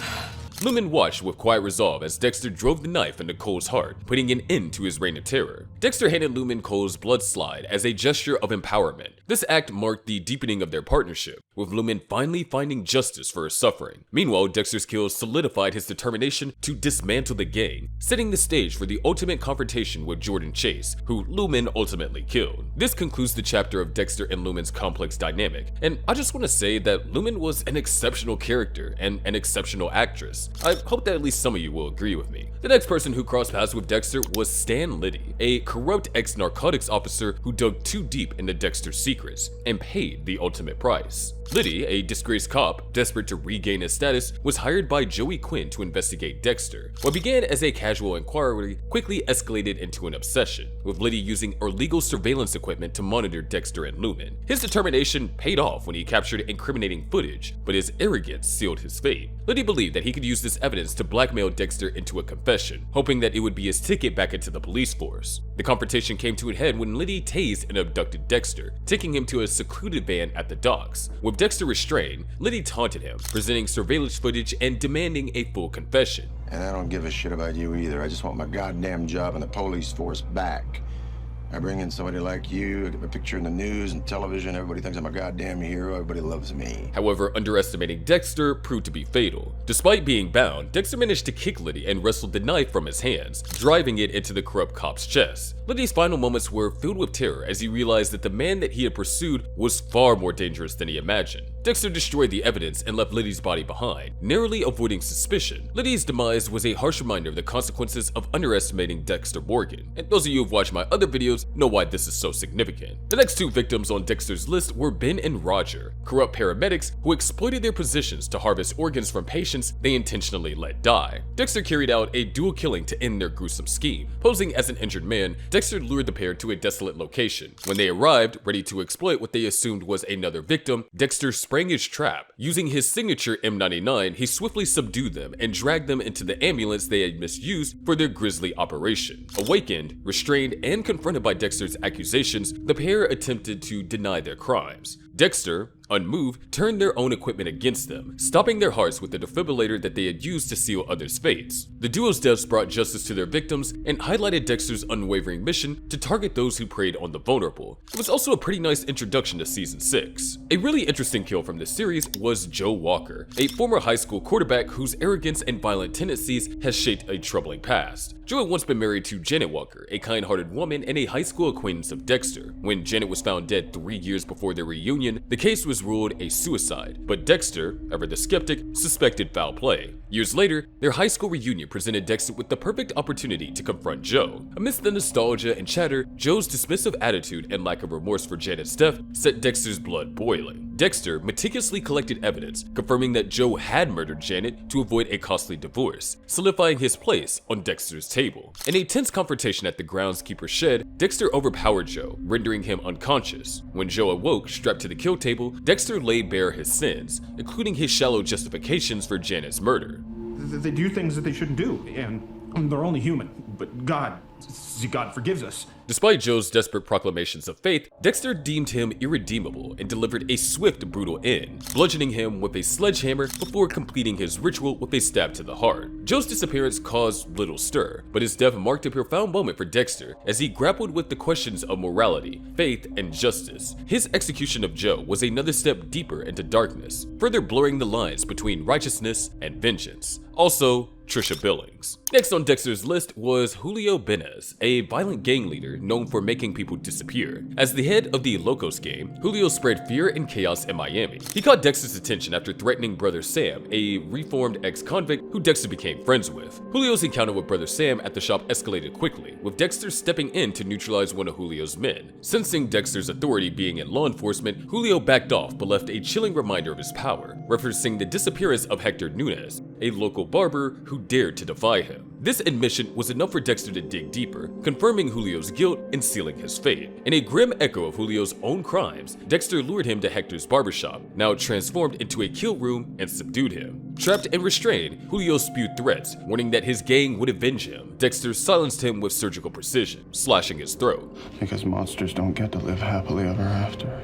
Lumen watched with quiet resolve as Dexter drove the knife into Cole's heart, putting an end to his reign of terror. Dexter handed Lumen Cole's blood slide as a gesture of empowerment. This act marked the deepening of their partnership, with Lumen finally finding justice for her suffering. Meanwhile, Dexter's kills solidified his determination to dismantle the gang, setting the stage for the ultimate confrontation with Jordan Chase, who Lumen ultimately killed. This concludes the chapter of Dexter and Lumen's complex dynamic, and I just want to say that Lumen was an exceptional character and an exceptional actress. I hope that at least some of you will agree with me. The next person who crossed paths with Dexter was Stan Liddy, a corrupt ex-narcotics officer who dug too deep into Dexter's secrets and paid the ultimate price. Liddy, a disgraced cop desperate to regain his status, was hired by Joey Quinn to investigate Dexter. What began as a casual inquiry quickly escalated into an obsession, with Liddy using illegal surveillance equipment to monitor Dexter and Lumen. His determination paid off when he captured incriminating footage, but his arrogance sealed his fate. Liddy believed that he could use this evidence to blackmail Dexter into a confession, hoping that it would be his ticket back into the police force. The confrontation came to a head when Liddy tased and abducted Dexter, taking him to a secluded van at the docks. With Dexter restrained, Liddy taunted him, presenting surveillance footage and demanding a full confession. And I don't give a shit about you either. I just want my goddamn job in the police force back. I bring in somebody like you, I get my picture in the news and television, everybody thinks I'm a goddamn hero, everybody loves me. However, underestimating Dexter proved to be fatal. Despite being bound, Dexter managed to kick Liddy and wrestled the knife from his hands, driving it into the corrupt cop's chest. Liddy's final moments were filled with terror as he realized that the man that he had pursued was far more dangerous than he imagined. Dexter destroyed the evidence and left Liddy's body behind, narrowly avoiding suspicion. Liddy's demise was a harsh reminder of the consequences of underestimating Dexter Morgan, and those of you who've watched my other videos know why this is so significant. The next two victims on Dexter's list were Ben and Roger, corrupt paramedics who exploited their positions to harvest organs from patients they intentionally let die. Dexter carried out a dual killing to end their gruesome scheme. Posing as an injured man, Dexter lured the pair to a desolate location. When they arrived, ready to exploit what they assumed was another victim, Dexter sprang his trap. Using his signature M99, he swiftly subdued them and dragged them into the ambulance they had misused for their grisly operation. Awakened, restrained, and confronted by Dexter's accusations, the pair attempted to deny their crimes. Dexter, unmoved, turned their own equipment against them, stopping their hearts with the defibrillator that they had used to seal others' fates. The duo's deaths brought justice to their victims and highlighted Dexter's unwavering mission to target those who preyed on the vulnerable. It was also a pretty nice introduction to Season 6. A really interesting kill from this series was Joe Walker, a former high school quarterback whose arrogance and violent tendencies has shaped a troubling past. Joe had once been married to Janet Walker, a kind-hearted woman and a high school acquaintance of Dexter. When Janet was found dead 3 years before their reunion, the case was ruled a suicide, but Dexter, ever the skeptic, suspected foul play. Years later, their high school reunion presented Dexter with the perfect opportunity to confront Joe. Amidst the nostalgia and chatter, Joe's dismissive attitude and lack of remorse for Janet's death set Dexter's blood boiling. Dexter meticulously collected evidence, confirming that Joe had murdered Janet to avoid a costly divorce, solidifying his place on Dexter's table. In a tense confrontation at the groundskeeper's shed, Dexter overpowered Joe, rendering him unconscious. When Joe awoke, strapped to the kill table, Dexter laid bare his sins, including his shallow justifications for Janet's murder. They do things that they shouldn't do, and they're only human, but God forgives us. Despite Joe's desperate proclamations of faith, Dexter deemed him irredeemable and delivered a swift, brutal end, bludgeoning him with a sledgehammer before completing his ritual with a stab to the heart. Joe's disappearance caused little stir, but his death marked a profound moment for Dexter as he grappled with the questions of morality, faith, and justice. His execution of Joe was another step deeper into darkness, further blurring the lines between righteousness and vengeance. Also, Trisha Billings. Next on Dexter's list was Julio Benez, a violent gang leader known for making people disappear. As the head of the Locos gang, Julio spread fear and chaos in Miami. He caught Dexter's attention after threatening Brother Sam, a reformed ex-convict who Dexter became friends with. Julio's encounter with Brother Sam at the shop escalated quickly, with Dexter stepping in to neutralize one of Julio's men. Sensing Dexter's authority being in law enforcement, Julio backed off but left a chilling reminder of his power, referencing the disappearance of Hector Nunez, a local barber who dared to defy him. This admission was enough for Dexter to dig deeper, confirming Julio's guilt and sealing his fate. In a grim echo of Julio's own crimes, Dexter lured him to Hector's barbershop, now transformed into a kill room, and subdued him. Trapped and restrained, Julio spewed threats, warning that his gang would avenge him. Dexter silenced him with surgical precision, slashing his throat. Because monsters don't get to live happily ever after.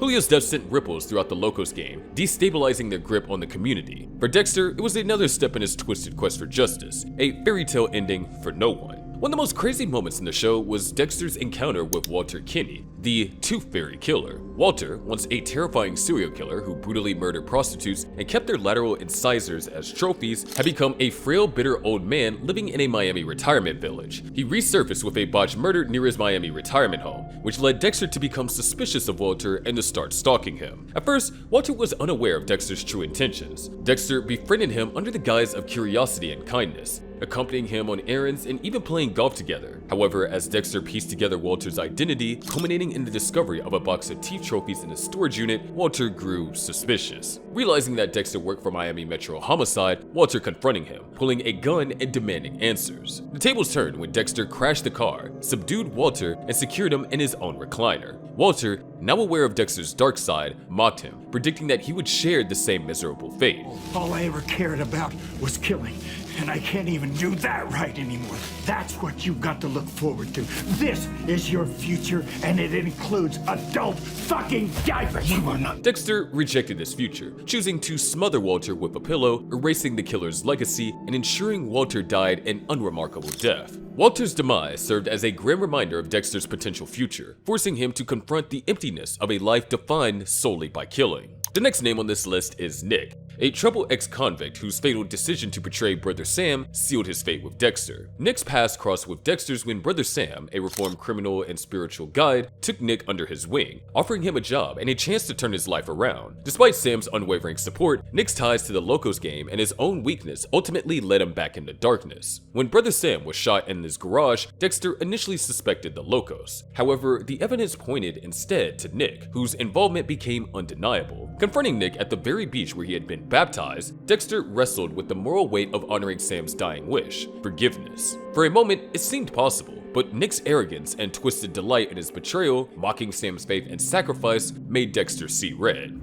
Julio's death sent ripples throughout the Locos game, destabilizing their grip on the community. For Dexter, it was another step in his twisted quest for justice, a fairy tale ending for no one. One of the most crazy moments in the show was Dexter's encounter with Walter Kinney, the Tooth Fairy Killer. Walter, once a terrifying serial killer who brutally murdered prostitutes and kept their lateral incisors as trophies, had become a frail, bitter old man living in a Miami retirement village. He resurfaced with a botched murder near his Miami retirement home, which led Dexter to become suspicious of Walter and to start stalking him. At first, Walter was unaware of Dexter's true intentions. Dexter befriended him under the guise of curiosity and kindness, accompanying him on errands and even playing golf together. However, as Dexter pieced together Walter's identity, culminating in the discovery of a box of teeth trophies in a storage unit, Walter grew suspicious. Realizing that Dexter worked for Miami Metro Homicide, Walter confronting him, pulling a gun and demanding answers. The tables turned when Dexter crashed the car, subdued Walter, and secured him in his own recliner. Walter, now aware of Dexter's dark side, mocked him, predicting that he would share the same miserable fate. All I ever cared about was killing, and I can't even do that right anymore. That's what you've got to look forward to. This is your future, and it includes adult fucking diapers. You are not. Dexter rejected this future, choosing to smother Walter with a pillow, erasing the killer's legacy, and ensuring Walter died an unremarkable death. Walter's demise served as a grim reminder of Dexter's potential future, forcing him to confront the emptiness of a life defined solely by killing. The next name on this list is Nick, a troubled ex-convict whose fatal decision to betray Brother Sam sealed his fate with Dexter. Nick's past crossed with Dexter's when Brother Sam, a reformed criminal and spiritual guide, took Nick under his wing, offering him a job and a chance to turn his life around. Despite Sam's unwavering support, Nick's ties to the Locos game and his own weakness ultimately led him back into darkness. When Brother Sam was shot in his garage, Dexter initially suspected the Locos. However, the evidence pointed instead to Nick, whose involvement became undeniable. Confronting Nick at the very beach where he had been baptized, Dexter wrestled with the moral weight of honoring Sam's dying wish, forgiveness. For a moment, it seemed possible, but Nick's arrogance and twisted delight in his betrayal, mocking Sam's faith and sacrifice, made Dexter see red.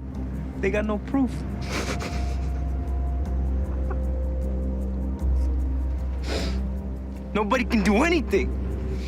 They got no proof. Nobody can do anything.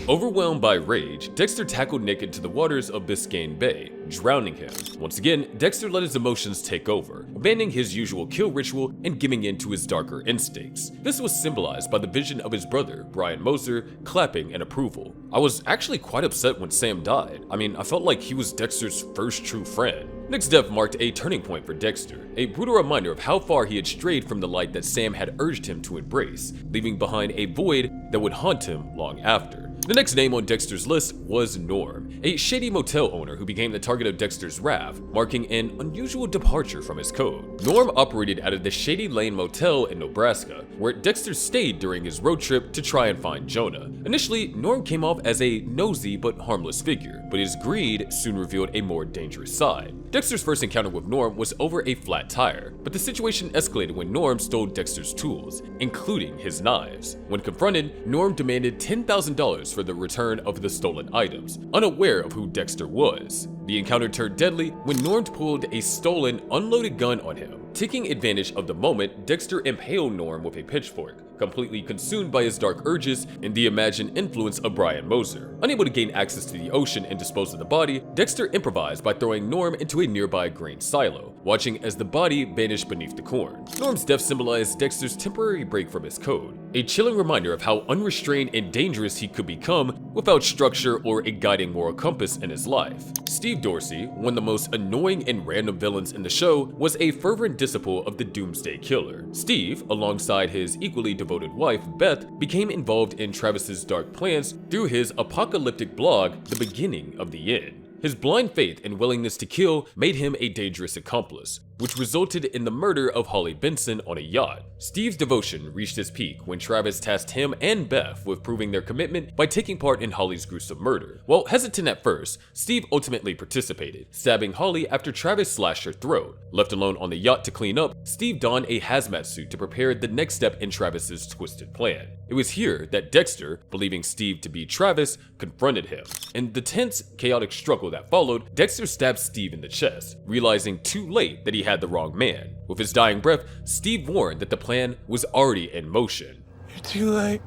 Overwhelmed by rage, Dexter tackled Nick into the waters of Biscayne Bay, drowning him. Once again, Dexter let his emotions take over, abandoning his usual kill ritual and giving in to his darker instincts. This was symbolized by the vision of his brother, Brian Moser, clapping in approval. I was actually quite upset when Sam died. I felt like he was Dexter's first true friend. Nick's death marked a turning point for Dexter, a brutal reminder of how far he had strayed from the light that Sam had urged him to embrace, leaving behind a void that would haunt him long after. The next name on Dexter's list was Norm, a shady motel owner who became the target of Dexter's wrath, marking an unusual departure from his code. Norm operated out of the Shady Lane Motel in Nebraska, where Dexter stayed during his road trip to try and find Jonah. Initially, Norm came off as a nosy but harmless figure, but his greed soon revealed a more dangerous side. Dexter's first encounter with Norm was over a flat tire, but the situation escalated when Norm stole Dexter's tools, including his knives. When confronted, Norm demanded $10,000 for the return of the stolen items, unaware of who Dexter was. The encounter turned deadly when Norm pulled a stolen, unloaded gun on him. Taking advantage of the moment, Dexter impaled Norm with a pitchfork, completely consumed by his dark urges and the imagined influence of Brian Moser. Unable to gain access to the ocean and dispose of the body, Dexter improvised by throwing Norm into a nearby grain silo, watching as the body vanished beneath the corn. Norm's death symbolized Dexter's temporary break from his code, a chilling reminder of how unrestrained and dangerous he could become without structure or a guiding moral compass in his life. Steve Dorsey, one of the most annoying and random villains in the show, was a fervent disciple of the Doomsday Killer. Steve, alongside his equally devoted wife, Beth, became involved in Travis's dark plans through his apocalyptic blog, The Beginning of the End. His blind faith and willingness to kill made him a dangerous accomplice, which resulted in the murder of Holly Benson on a yacht. Steve's devotion reached its peak when Travis tasked him and Beth with proving their commitment by taking part in Holly's gruesome murder. While hesitant at first, Steve ultimately participated, stabbing Holly after Travis slashed her throat. Left alone on the yacht to clean up, Steve donned a hazmat suit to prepare the next step in Travis's twisted plan. It was here that Dexter, believing Steve to be Travis, confronted him. In the tense, chaotic struggle that followed, Dexter stabbed Steve in the chest, realizing too late that he had the wrong man. With his dying breath, Steve warned that the plan was already in motion. You're too late.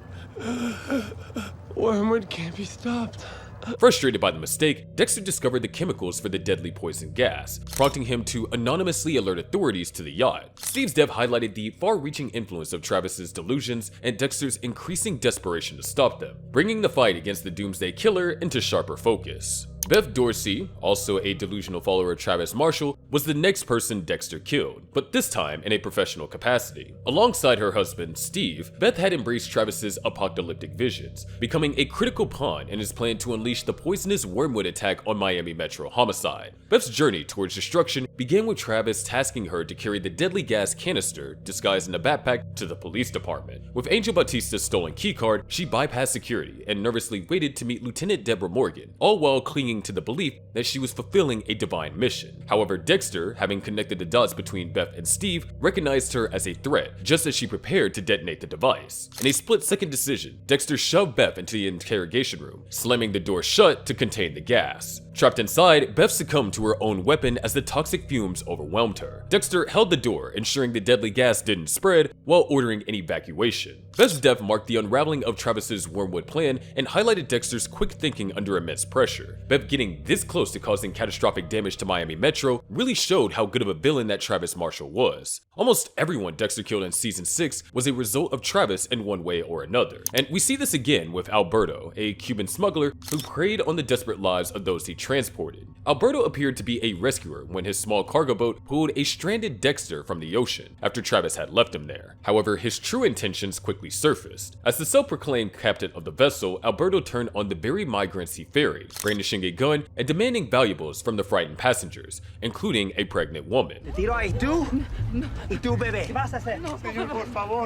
Wormwood can't be stopped. Frustrated by the mistake, Dexter discovered the chemicals for the deadly poison gas, prompting him to anonymously alert authorities to the yacht. Steve's death highlighted the far-reaching influence of Travis's delusions and Dexter's increasing desperation to stop them, bringing the fight against the Doomsday Killer into sharper focus. Beth Dorsey, also a delusional follower of Travis Marshall, was the next person Dexter killed, but this time in a professional capacity. Alongside her husband, Steve, Beth had embraced Travis's apocalyptic visions, becoming a critical pawn in his plan to unleash the poisonous Wormwood attack on Miami Metro Homicide. Beth's journey towards destruction began with Travis tasking her to carry the deadly gas canister, disguised in a backpack, to the police department. With Angel Batista's stolen keycard, she bypassed security and nervously waited to meet Lieutenant Debra Morgan, all while clinging to the belief that she was fulfilling a divine mission. However, Dexter, having connected the dots between Beth and Steve, recognized her as a threat just as she prepared to detonate the device. In a split-second decision, Dexter shoved Beth into the interrogation room, slamming the door shut to contain the gas. Trapped inside, Beth succumbed to her own weapon as the toxic fumes overwhelmed her. Dexter held the door, ensuring the deadly gas didn't spread, while ordering an evacuation. Beth's death marked the unraveling of Travis's Wormwood plan and highlighted Dexter's quick thinking under immense pressure. Beth getting this close to causing catastrophic damage to Miami Metro really showed how good of a villain that Travis Marshall was. Almost everyone Dexter killed in Season 6 was a result of Travis in one way or another. And we see this again with Alberto, a Cuban smuggler who preyed on the desperate lives of those he transported. Alberto appeared to be a rescuer when his small cargo boat pulled a stranded Dexter from the ocean after Travis had left him there. However, his true intentions quickly surfaced. As the self-proclaimed captain of the vessel, Alberto turned on the very migrants he ferried, brandishing a gun and demanding valuables from the frightened passengers, including a pregnant woman.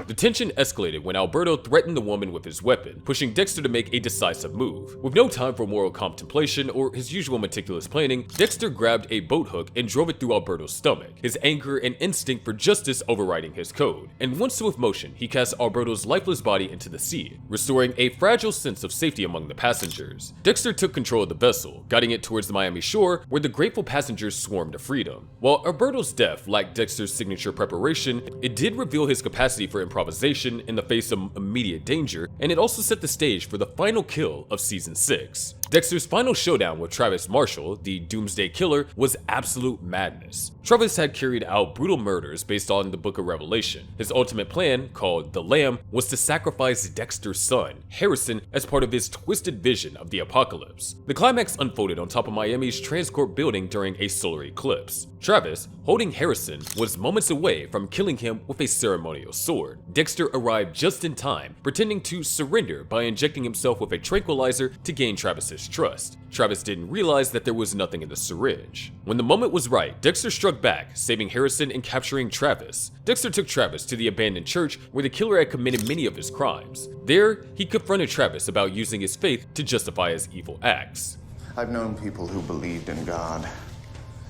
The tension escalated when Alberto threatened the woman with his weapon, pushing Dexter to make a decisive move. With no time for moral contemplation or his usual meticulous planning, Dexter grabbed a boat hook and drove it through Alberto's stomach, his anger and instinct for justice overriding his code. In one swift motion, he cast Alberto's lifeless body into the sea, restoring a fragile sense of safety among the passengers. Dexter took control of the vessel, guiding it towards the Miami shore where the grateful passengers swarmed to freedom. While Alberto's death lacked Dexter's signature preparation, it did reveal his capacity for improvisation in the face of immediate danger, and it also set the stage for the final kill of Season 6. Dexter's final showdown with Travis Marshall, the Doomsday Killer, was absolute madness. Travis had carried out brutal murders based on the Book of Revelation. His ultimate plan, called the Lamb, was to sacrifice Dexter's son, Harrison, as part of his twisted vision of the apocalypse. The climax unfolded on top of Miami's Transcorp building during a solar eclipse. Travis, holding Harrison, was moments away from killing him with a ceremonial sword. Dexter arrived just in time, pretending to surrender by injecting himself with a tranquilizer to gain Travis's trust. Travis didn't realize that there was nothing in the syringe. When the moment was right, Dexter struck back, saving Harrison and capturing Travis. Dexter took Travis to the abandoned church where the killer had committed many of his crimes. There, he confronted Travis about using his faith to justify his evil acts. I've known people who believed in God.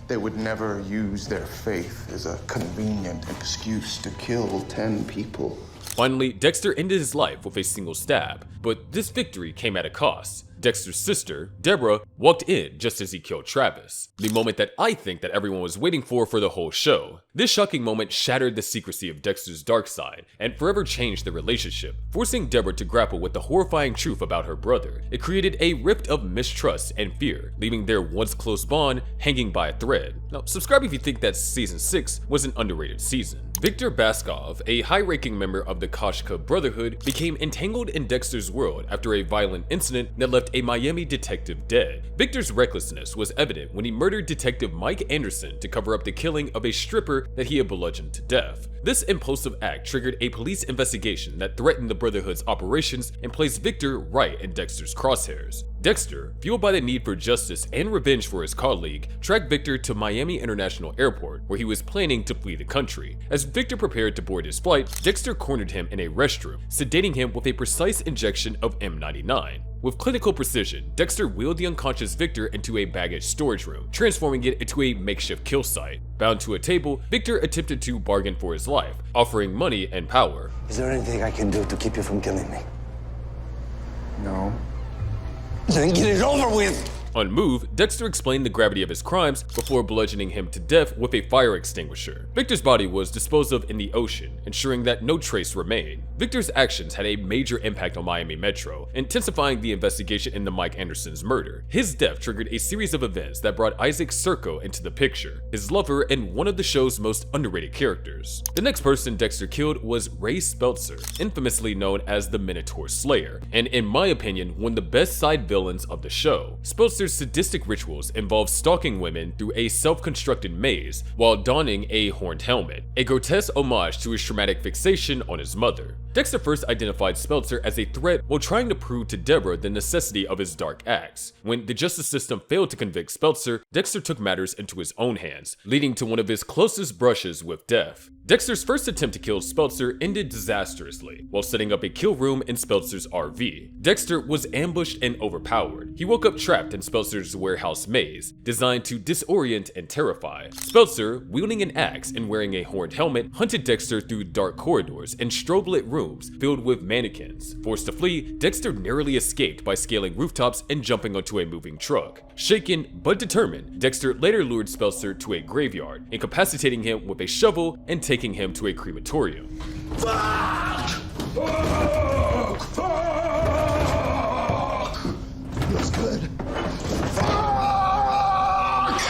They would never use their faith as a convenient excuse to kill 10 people. Finally, Dexter ended his life with a single stab, but this victory came at a cost. Dexter's sister, Debra, walked in just as he killed Travis. The moment that I think that everyone was waiting for the whole show. This shocking moment shattered the secrecy of Dexter's dark side and forever changed the relationship, forcing Debra to grapple with the horrifying truth about her brother. It created a rift of mistrust and fear, leaving their once close bond hanging by a thread. Now, subscribe if you think that Season 6 was an underrated season. Victor Baskov, a high-ranking member of the Koshka Brotherhood, became entangled in Dexter's world after a violent incident that left a Miami detective dead. Victor's recklessness was evident when he murdered Detective Mike Anderson to cover up the killing of a stripper that he had bludgeoned to death. This impulsive act triggered a police investigation that threatened the Brotherhood's operations and placed Victor right in Dexter's crosshairs. Dexter, fueled by the need for justice and revenge for his colleague, tracked Victor to Miami International Airport, where he was planning to flee the country. As Victor prepared to board his flight, Dexter cornered him in a restroom, sedating him with a precise injection of M99. With clinical precision, Dexter wheeled the unconscious Victor into a baggage storage room, transforming it into a makeshift kill site. Bound to a table, Victor attempted to bargain for his life, offering money and power. Is there anything I can do to keep you from killing me? No. Then get it over with! Unmoved, Dexter explained the gravity of his crimes before bludgeoning him to death with a fire extinguisher. Victor's body was disposed of in the ocean, ensuring that no trace remained. Victor's actions had a major impact on Miami Metro, intensifying the investigation into Mike Anderson's murder. His death triggered a series of events that brought Isaac Serco into the picture, his lover and one of the show's most underrated characters. The next person Dexter killed was Ray Speltzer, infamously known as the Minotaur Slayer, and in my opinion, one of the best side villains of the show. Speltzer's sadistic rituals involve stalking women through a self-constructed maze while donning a horned helmet, a grotesque homage to his traumatic fixation on his mother. Dexter first identified Speltzer as a threat while trying to prove to Debra the necessity of his dark acts. When the justice system failed to convict Speltzer, Dexter took matters into his own hands, leading to one of his closest brushes with death. Dexter's first attempt to kill Speltzer ended disastrously while setting up a kill room in Speltzer's RV. Dexter was ambushed and overpowered. He woke up trapped in Speltzer's warehouse maze, designed to disorient and terrify. Speltzer, wielding an axe and wearing a horned helmet, hunted Dexter through dark corridors and strobe-lit rooms filled with mannequins. Forced to flee, Dexter narrowly escaped by scaling rooftops and jumping onto a moving truck. Shaken but determined, Dexter later lured Speltzer to a graveyard, incapacitating him with a shovel and taking him to a crematorium. Fuck! Fuck! Fuck! Feels good. Fuck!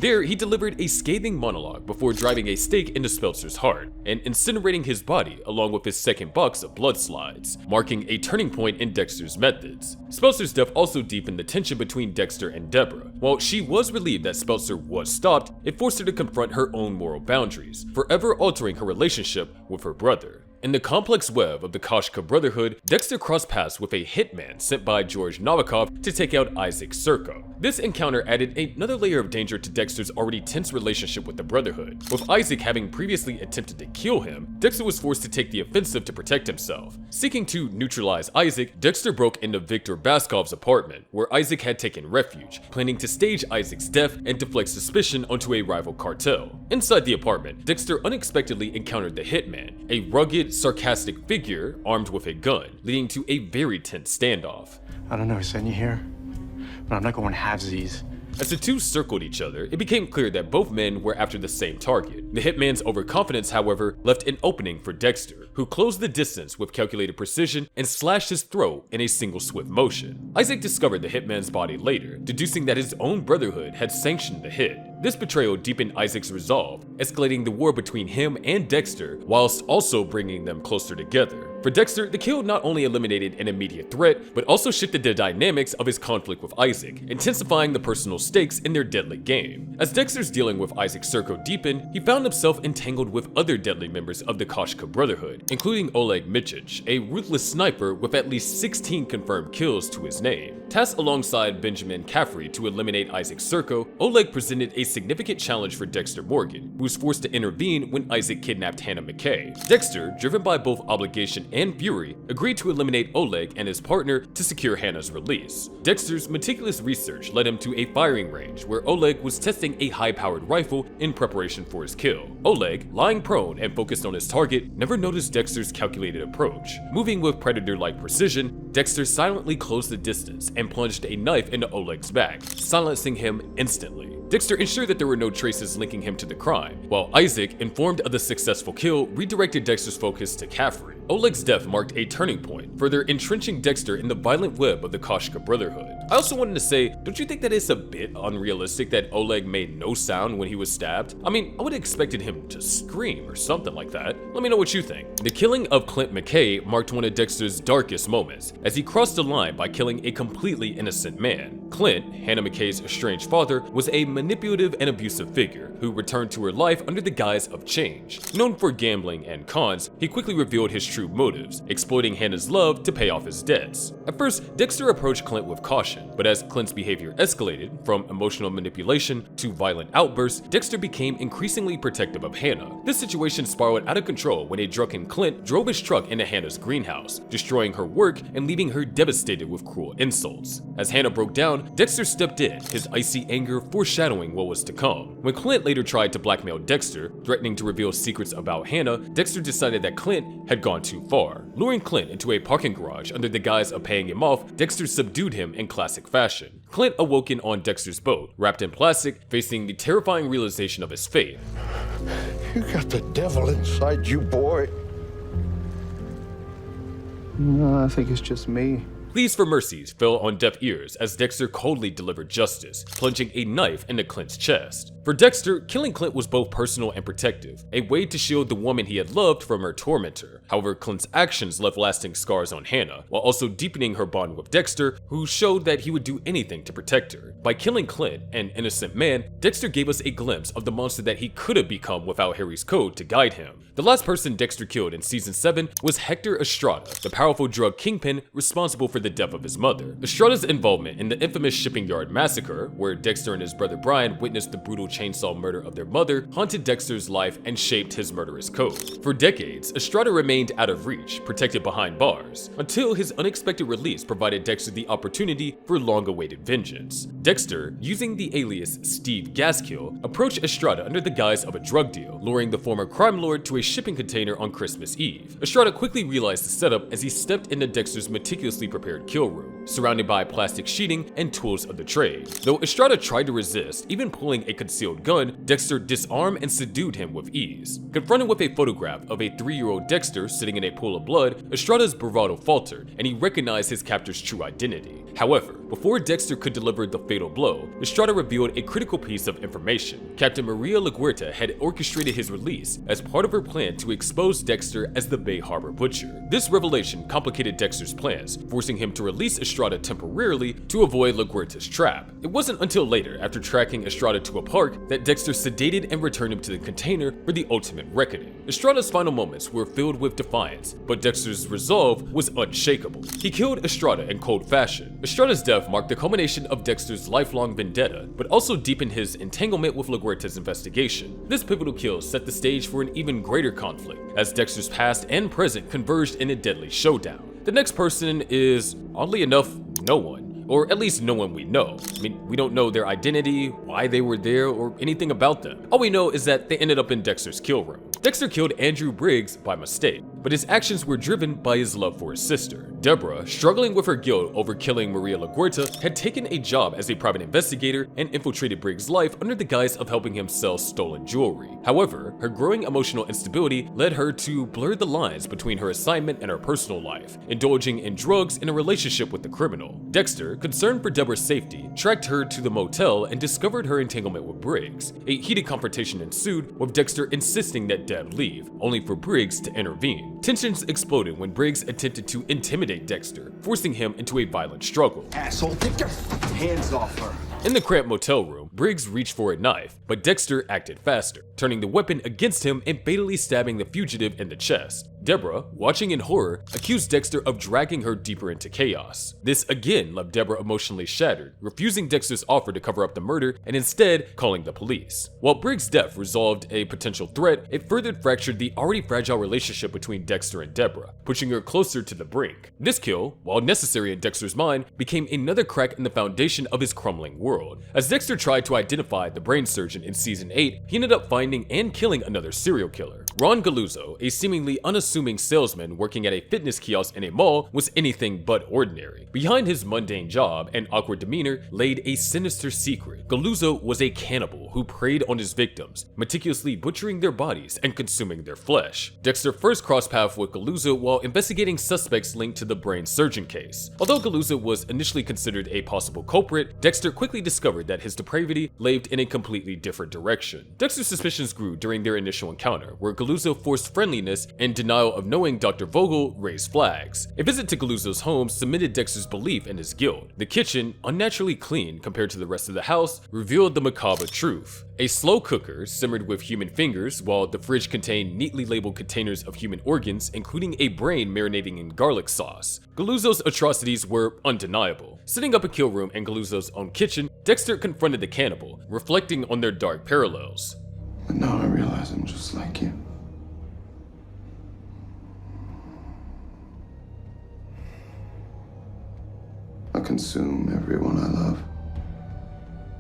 There, he delivered a scathing monologue before driving a stake into Speltzer's heart and incinerating his body along with his second box of blood slides, marking a turning point in Dexter's methods. Speltzer's death also deepened the tension between Dexter and Debra. While she was relieved that Speltzer was stopped, it forced her to confront her own moral boundaries, forever altering her relationship with her brother. In the complex web of the Koshka Brotherhood, Dexter crossed paths with a hitman sent by George Novikov to take out Isaac Serko. This encounter added another layer of danger to Dexter's already tense relationship with the Brotherhood. With Isaac having previously attempted to kill him, Dexter was forced to take the offensive to protect himself. Seeking to neutralize Isaac, Dexter broke into Viktor Baskov's apartment, where Isaac had taken refuge, planning to stage Isaac's death and deflect suspicion onto a rival cartel. Inside the apartment, Dexter unexpectedly encountered the hitman, a rugged, sarcastic figure armed with a gun, leading to a very tense standoff. I don't know who sent you here, but I'm not going halvesies. As the two circled each other, it became clear that both men were after the same target. The hitman's overconfidence, however, left an opening for Dexter, who closed the distance with calculated precision and slashed his throat in a single swift motion. Isaac discovered the hitman's body later, deducing that his own brotherhood had sanctioned the hit. This betrayal deepened Isaac's resolve, escalating the war between him and Dexter, whilst also bringing them closer together. For Dexter, the kill not only eliminated an immediate threat, but also shifted the dynamics of his conflict with Isaac, intensifying the personal stakes in their deadly game. As Dexter's dealing with Isaac Serko deepened, he found himself entangled with other deadly members of the Koshka Brotherhood, including Oleg Michich, a ruthless sniper with at least 16 confirmed kills to his name. Tasked alongside Benjamin Caffrey to eliminate Isaac Serko, Oleg presented a significant challenge for Dexter Morgan, who was forced to intervene when Isaac kidnapped Hannah McKay. Dexter, driven by both obligation and fury, agreed to eliminate Oleg and his partner to secure Hannah's release. Dexter's meticulous research led him to a firing range where Oleg was testing a high-powered rifle in preparation for his kill. Oleg, lying prone and focused on his target, never noticed Dexter's calculated approach. Moving with predator-like precision, Dexter silently closed the distance and plunged a knife into Oleg's back, silencing him instantly. Dexter ensured that there were no traces linking him to the crime, while Isaac, informed of the successful kill, redirected Dexter's focus to Caffrey. Oleg's death marked a turning point, further entrenching Dexter in the violent web of the Koshka Brotherhood. I also wanted to say, don't you think that it's a bit unrealistic that Oleg made no sound when he was stabbed? I mean, I would have expected him to scream or something like that. Let me know what you think. The killing of Clint McKay marked one of Dexter's darkest moments, as he crossed the line by killing a completely innocent man. Clint, Hannah McKay's estranged father, was a manipulative and abusive figure who returned to her life under the guise of change. Known for gambling and cons, he quickly revealed his true motives, exploiting Hannah's love to pay off his debts. At first, Dexter approached Clint with caution, but as Clint's behavior escalated, from emotional manipulation to violent outbursts, Dexter became increasingly protective of Hannah. This situation spiraled out of control when a drunken Clint drove his truck into Hannah's greenhouse, destroying her work and leaving her devastated with cruel insults. As Hannah broke down, Dexter stepped in, his icy anger foreshadowing what was to come. When Clint later tried to blackmail Dexter, threatening to reveal secrets about Hannah, Dexter decided that Clint had gone too far. Luring Clint into a parking garage under the guise of paying him off, Dexter subdued him in classic fashion. Clint awoken on Dexter's boat, wrapped in plastic, facing the terrifying realization of his fate. You got the devil inside you, boy. No, I think it's just me. Pleas for mercies fell on deaf ears as Dexter coldly delivered justice, plunging a knife into Clint's chest. For Dexter, killing Clint was both personal and protective, a way to shield the woman he had loved from her tormentor. However, Clint's actions left lasting scars on Hannah, while also deepening her bond with Dexter, who showed that he would do anything to protect her. By killing Clint, an innocent man, Dexter gave us a glimpse of the monster that he could have become without Harry's code to guide him. The last person Dexter killed in Season 7 was Hector Estrada, the powerful drug kingpin responsible for the death of his mother. Estrada's involvement in the infamous Shipping Yard Massacre, where Dexter and his brother Brian witnessed the brutal chainsaw murder of their mother, haunted Dexter's life and shaped his murderous code. For decades, Estrada remained out of reach, protected behind bars, until his unexpected release provided Dexter the opportunity for long-awaited vengeance. Dexter, using the alias Steve Gaskill, approached Estrada under the guise of a drug deal, luring the former crime lord to a shipping container on Christmas Eve. Estrada quickly realized the setup as he stepped into Dexter's meticulously prepared kill room, surrounded by plastic sheeting and tools of the trade. Though Estrada tried to resist, even pulling a concealed gun, Dexter disarmed and subdued him with ease. Confronted with a photograph of a 3-year-old Dexter sitting in a pool of blood, Estrada's bravado faltered, and he recognized his captor's true identity. However, before Dexter could deliver the fatal blow, Estrada revealed a critical piece of information. Captain Maria LaGuerta had orchestrated his release as part of her plan to expose Dexter as the Bay Harbor Butcher. This revelation complicated Dexter's plans, forcing him to release Estrada temporarily to avoid LaGuerta's trap. It wasn't until later, after tracking Estrada to a park, that Dexter sedated and returned him to the container for the ultimate reckoning. Estrada's final moments were filled with defiance, but Dexter's resolve was unshakable. He killed Estrada in cold fashion. Estrada's death marked the culmination of Dexter's lifelong vendetta, but also deepened his entanglement with LaGuerta's investigation. This pivotal kill set the stage for an even greater conflict, as Dexter's past and present converged in a deadly showdown. The next person is, oddly enough, no one. Or at least no one we know. I mean, we don't know their identity, why they were there, or anything about them. All we know is that they ended up in Dexter's kill room. Dexter killed Andrew Briggs by mistake, but his actions were driven by his love for his sister. Debra, struggling with her guilt over killing Maria LaGuerta, had taken a job as a private investigator and infiltrated Briggs' life under the guise of helping him sell stolen jewelry. However, her growing emotional instability led her to blur the lines between her assignment and her personal life, indulging in drugs in a relationship with the criminal. Dexter, concerned for Debra's safety, tracked her to the motel and discovered her entanglement with Briggs. A heated confrontation ensued, with Dexter insisting that Deb leave, only for Briggs to intervene. Tensions exploded when Briggs attempted to intimidate Dexter, forcing him into a violent struggle. Asshole, take your hands off her. In the cramped motel room, Briggs reached for a knife, but Dexter acted faster, turning the weapon against him and fatally stabbing the fugitive in the chest. Debra, watching in horror, accused Dexter of dragging her deeper into chaos. This again left Debra emotionally shattered, refusing Dexter's offer to cover up the murder and instead calling the police. While Briggs' death resolved a potential threat, it further fractured the already fragile relationship between Dexter and Debra, pushing her closer to the brink. This kill, while necessary in Dexter's mind, became another crack in the foundation of his crumbling world. As Dexter tried to identify the brain surgeon in season 8, he ended up finding and killing another serial killer. Ron Galuzzo, a seemingly unassuming salesman working at a fitness kiosk in a mall, was anything but ordinary. Behind his mundane job and awkward demeanor laid a sinister secret. Galuzzo was a cannibal who preyed on his victims, meticulously butchering their bodies and consuming their flesh. Dexter first crossed paths with Galuzzo while investigating suspects linked to the brain surgeon case. Although Galuzzo was initially considered a possible culprit, Dexter quickly discovered that his depravity lay in a completely different direction. Dexter's suspicions grew during their initial encounter, where Galuzzo forced friendliness and denial of knowing Dr. Vogel raised flags. A visit to Galuzzo's home cemented Dexter's belief in his guilt. The kitchen, unnaturally clean compared to the rest of the house, revealed the macabre truth. A slow cooker simmered with human fingers, while the fridge contained neatly labeled containers of human organs, including a brain marinating in garlic sauce. Galuzzo's atrocities were undeniable. Setting up a kill room in Galuzzo's own kitchen, Dexter confronted the cannibal, reflecting on their dark parallels. But now I realize I'm just like you. I consume everyone I love.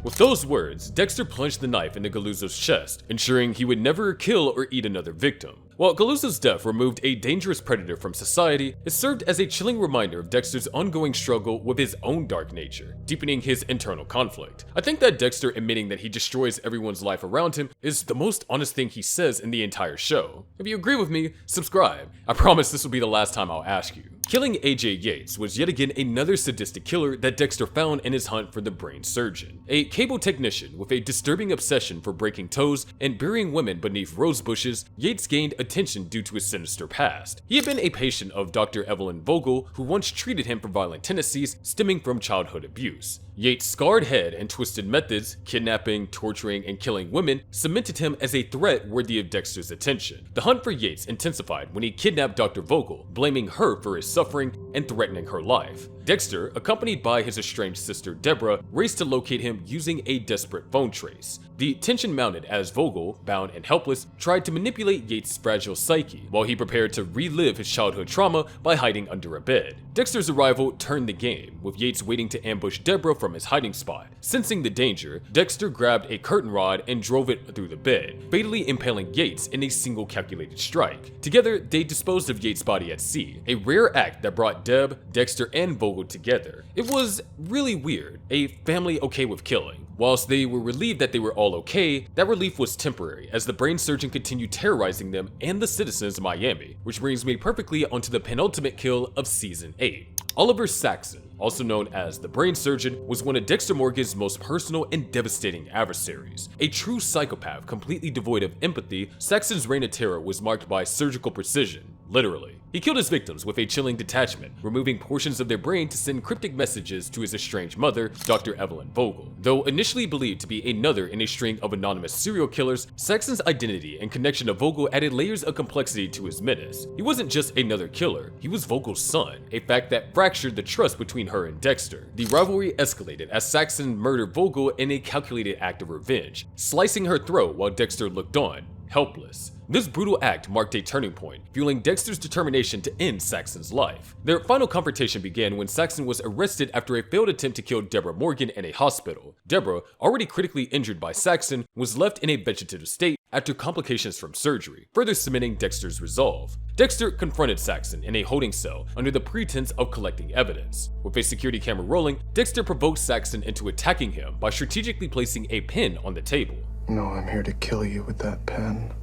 With those words, Dexter plunged the knife into Galuzzo's chest, ensuring he would never kill or eat another victim. While Galuzzo's death removed a dangerous predator from society, it served as a chilling reminder of Dexter's ongoing struggle with his own dark nature, deepening his internal conflict. I think that Dexter admitting that he destroys everyone's life around him is the most honest thing he says in the entire show. If you agree with me, subscribe. I promise this will be the last time I'll ask you. Killing AJ Yates was yet again another sadistic killer that Dexter found in his hunt for the brain surgeon. A cable technician with a disturbing obsession for breaking toes and burying women beneath rose bushes, Yates gained attention due to his sinister past. He had been a patient of Dr. Evelyn Vogel, who once treated him for violent tendencies stemming from childhood abuse. Yates' scarred head and twisted methods, kidnapping, torturing, and killing women, cemented him as a threat worthy of Dexter's attention. The hunt for Yates intensified when he kidnapped Dr. Vogel, blaming her for his suffering and threatening her life. Dexter, accompanied by his estranged sister Debra, raced to locate him using a desperate phone trace. The tension mounted as Vogel, bound and helpless, tried to manipulate Yates' fragile psyche, while he prepared to relive his childhood trauma by hiding under a bed. Dexter's arrival turned the game, with Yates waiting to ambush Debra from his hiding spot. Sensing the danger, Dexter grabbed a curtain rod and drove it through the bed, fatally impaling Yates in a single calculated strike. Together, they disposed of Yates' body at sea, a rare act that brought Deb, Dexter, and Vogel together. It was really weird, a family okay with killing. Whilst they were relieved that they were all okay, that relief was temporary as the brain surgeon continued terrorizing them and the citizens of Miami, which brings me perfectly onto the penultimate kill of season 8. Oliver Saxon, also known as the Brain Surgeon, was one of Dexter Morgan's most personal and devastating adversaries. A true psychopath completely devoid of empathy, Saxon's reign of terror was marked by surgical precision. Literally. He killed his victims with a chilling detachment, removing portions of their brain to send cryptic messages to his estranged mother, Dr. Evelyn Vogel. Though initially believed to be another in a string of anonymous serial killers, Saxon's identity and connection to Vogel added layers of complexity to his menace. He wasn't just another killer, he was Vogel's son, a fact that fractured the trust between her and Dexter. The rivalry escalated as Saxon murdered Vogel in a calculated act of revenge, slicing her throat while Dexter looked on, helpless. This brutal act marked a turning point, fueling Dexter's determination to end Saxon's life. Their final confrontation began when Saxon was arrested after a failed attempt to kill Debra Morgan in a hospital. Debra, already critically injured by Saxon, was left in a vegetative state after complications from surgery, further cementing Dexter's resolve. Dexter confronted Saxon in a holding cell under the pretense of collecting evidence. With a security camera rolling, Dexter provoked Saxon into attacking him by strategically placing a pen on the table. No, I'm here to kill you with that pen.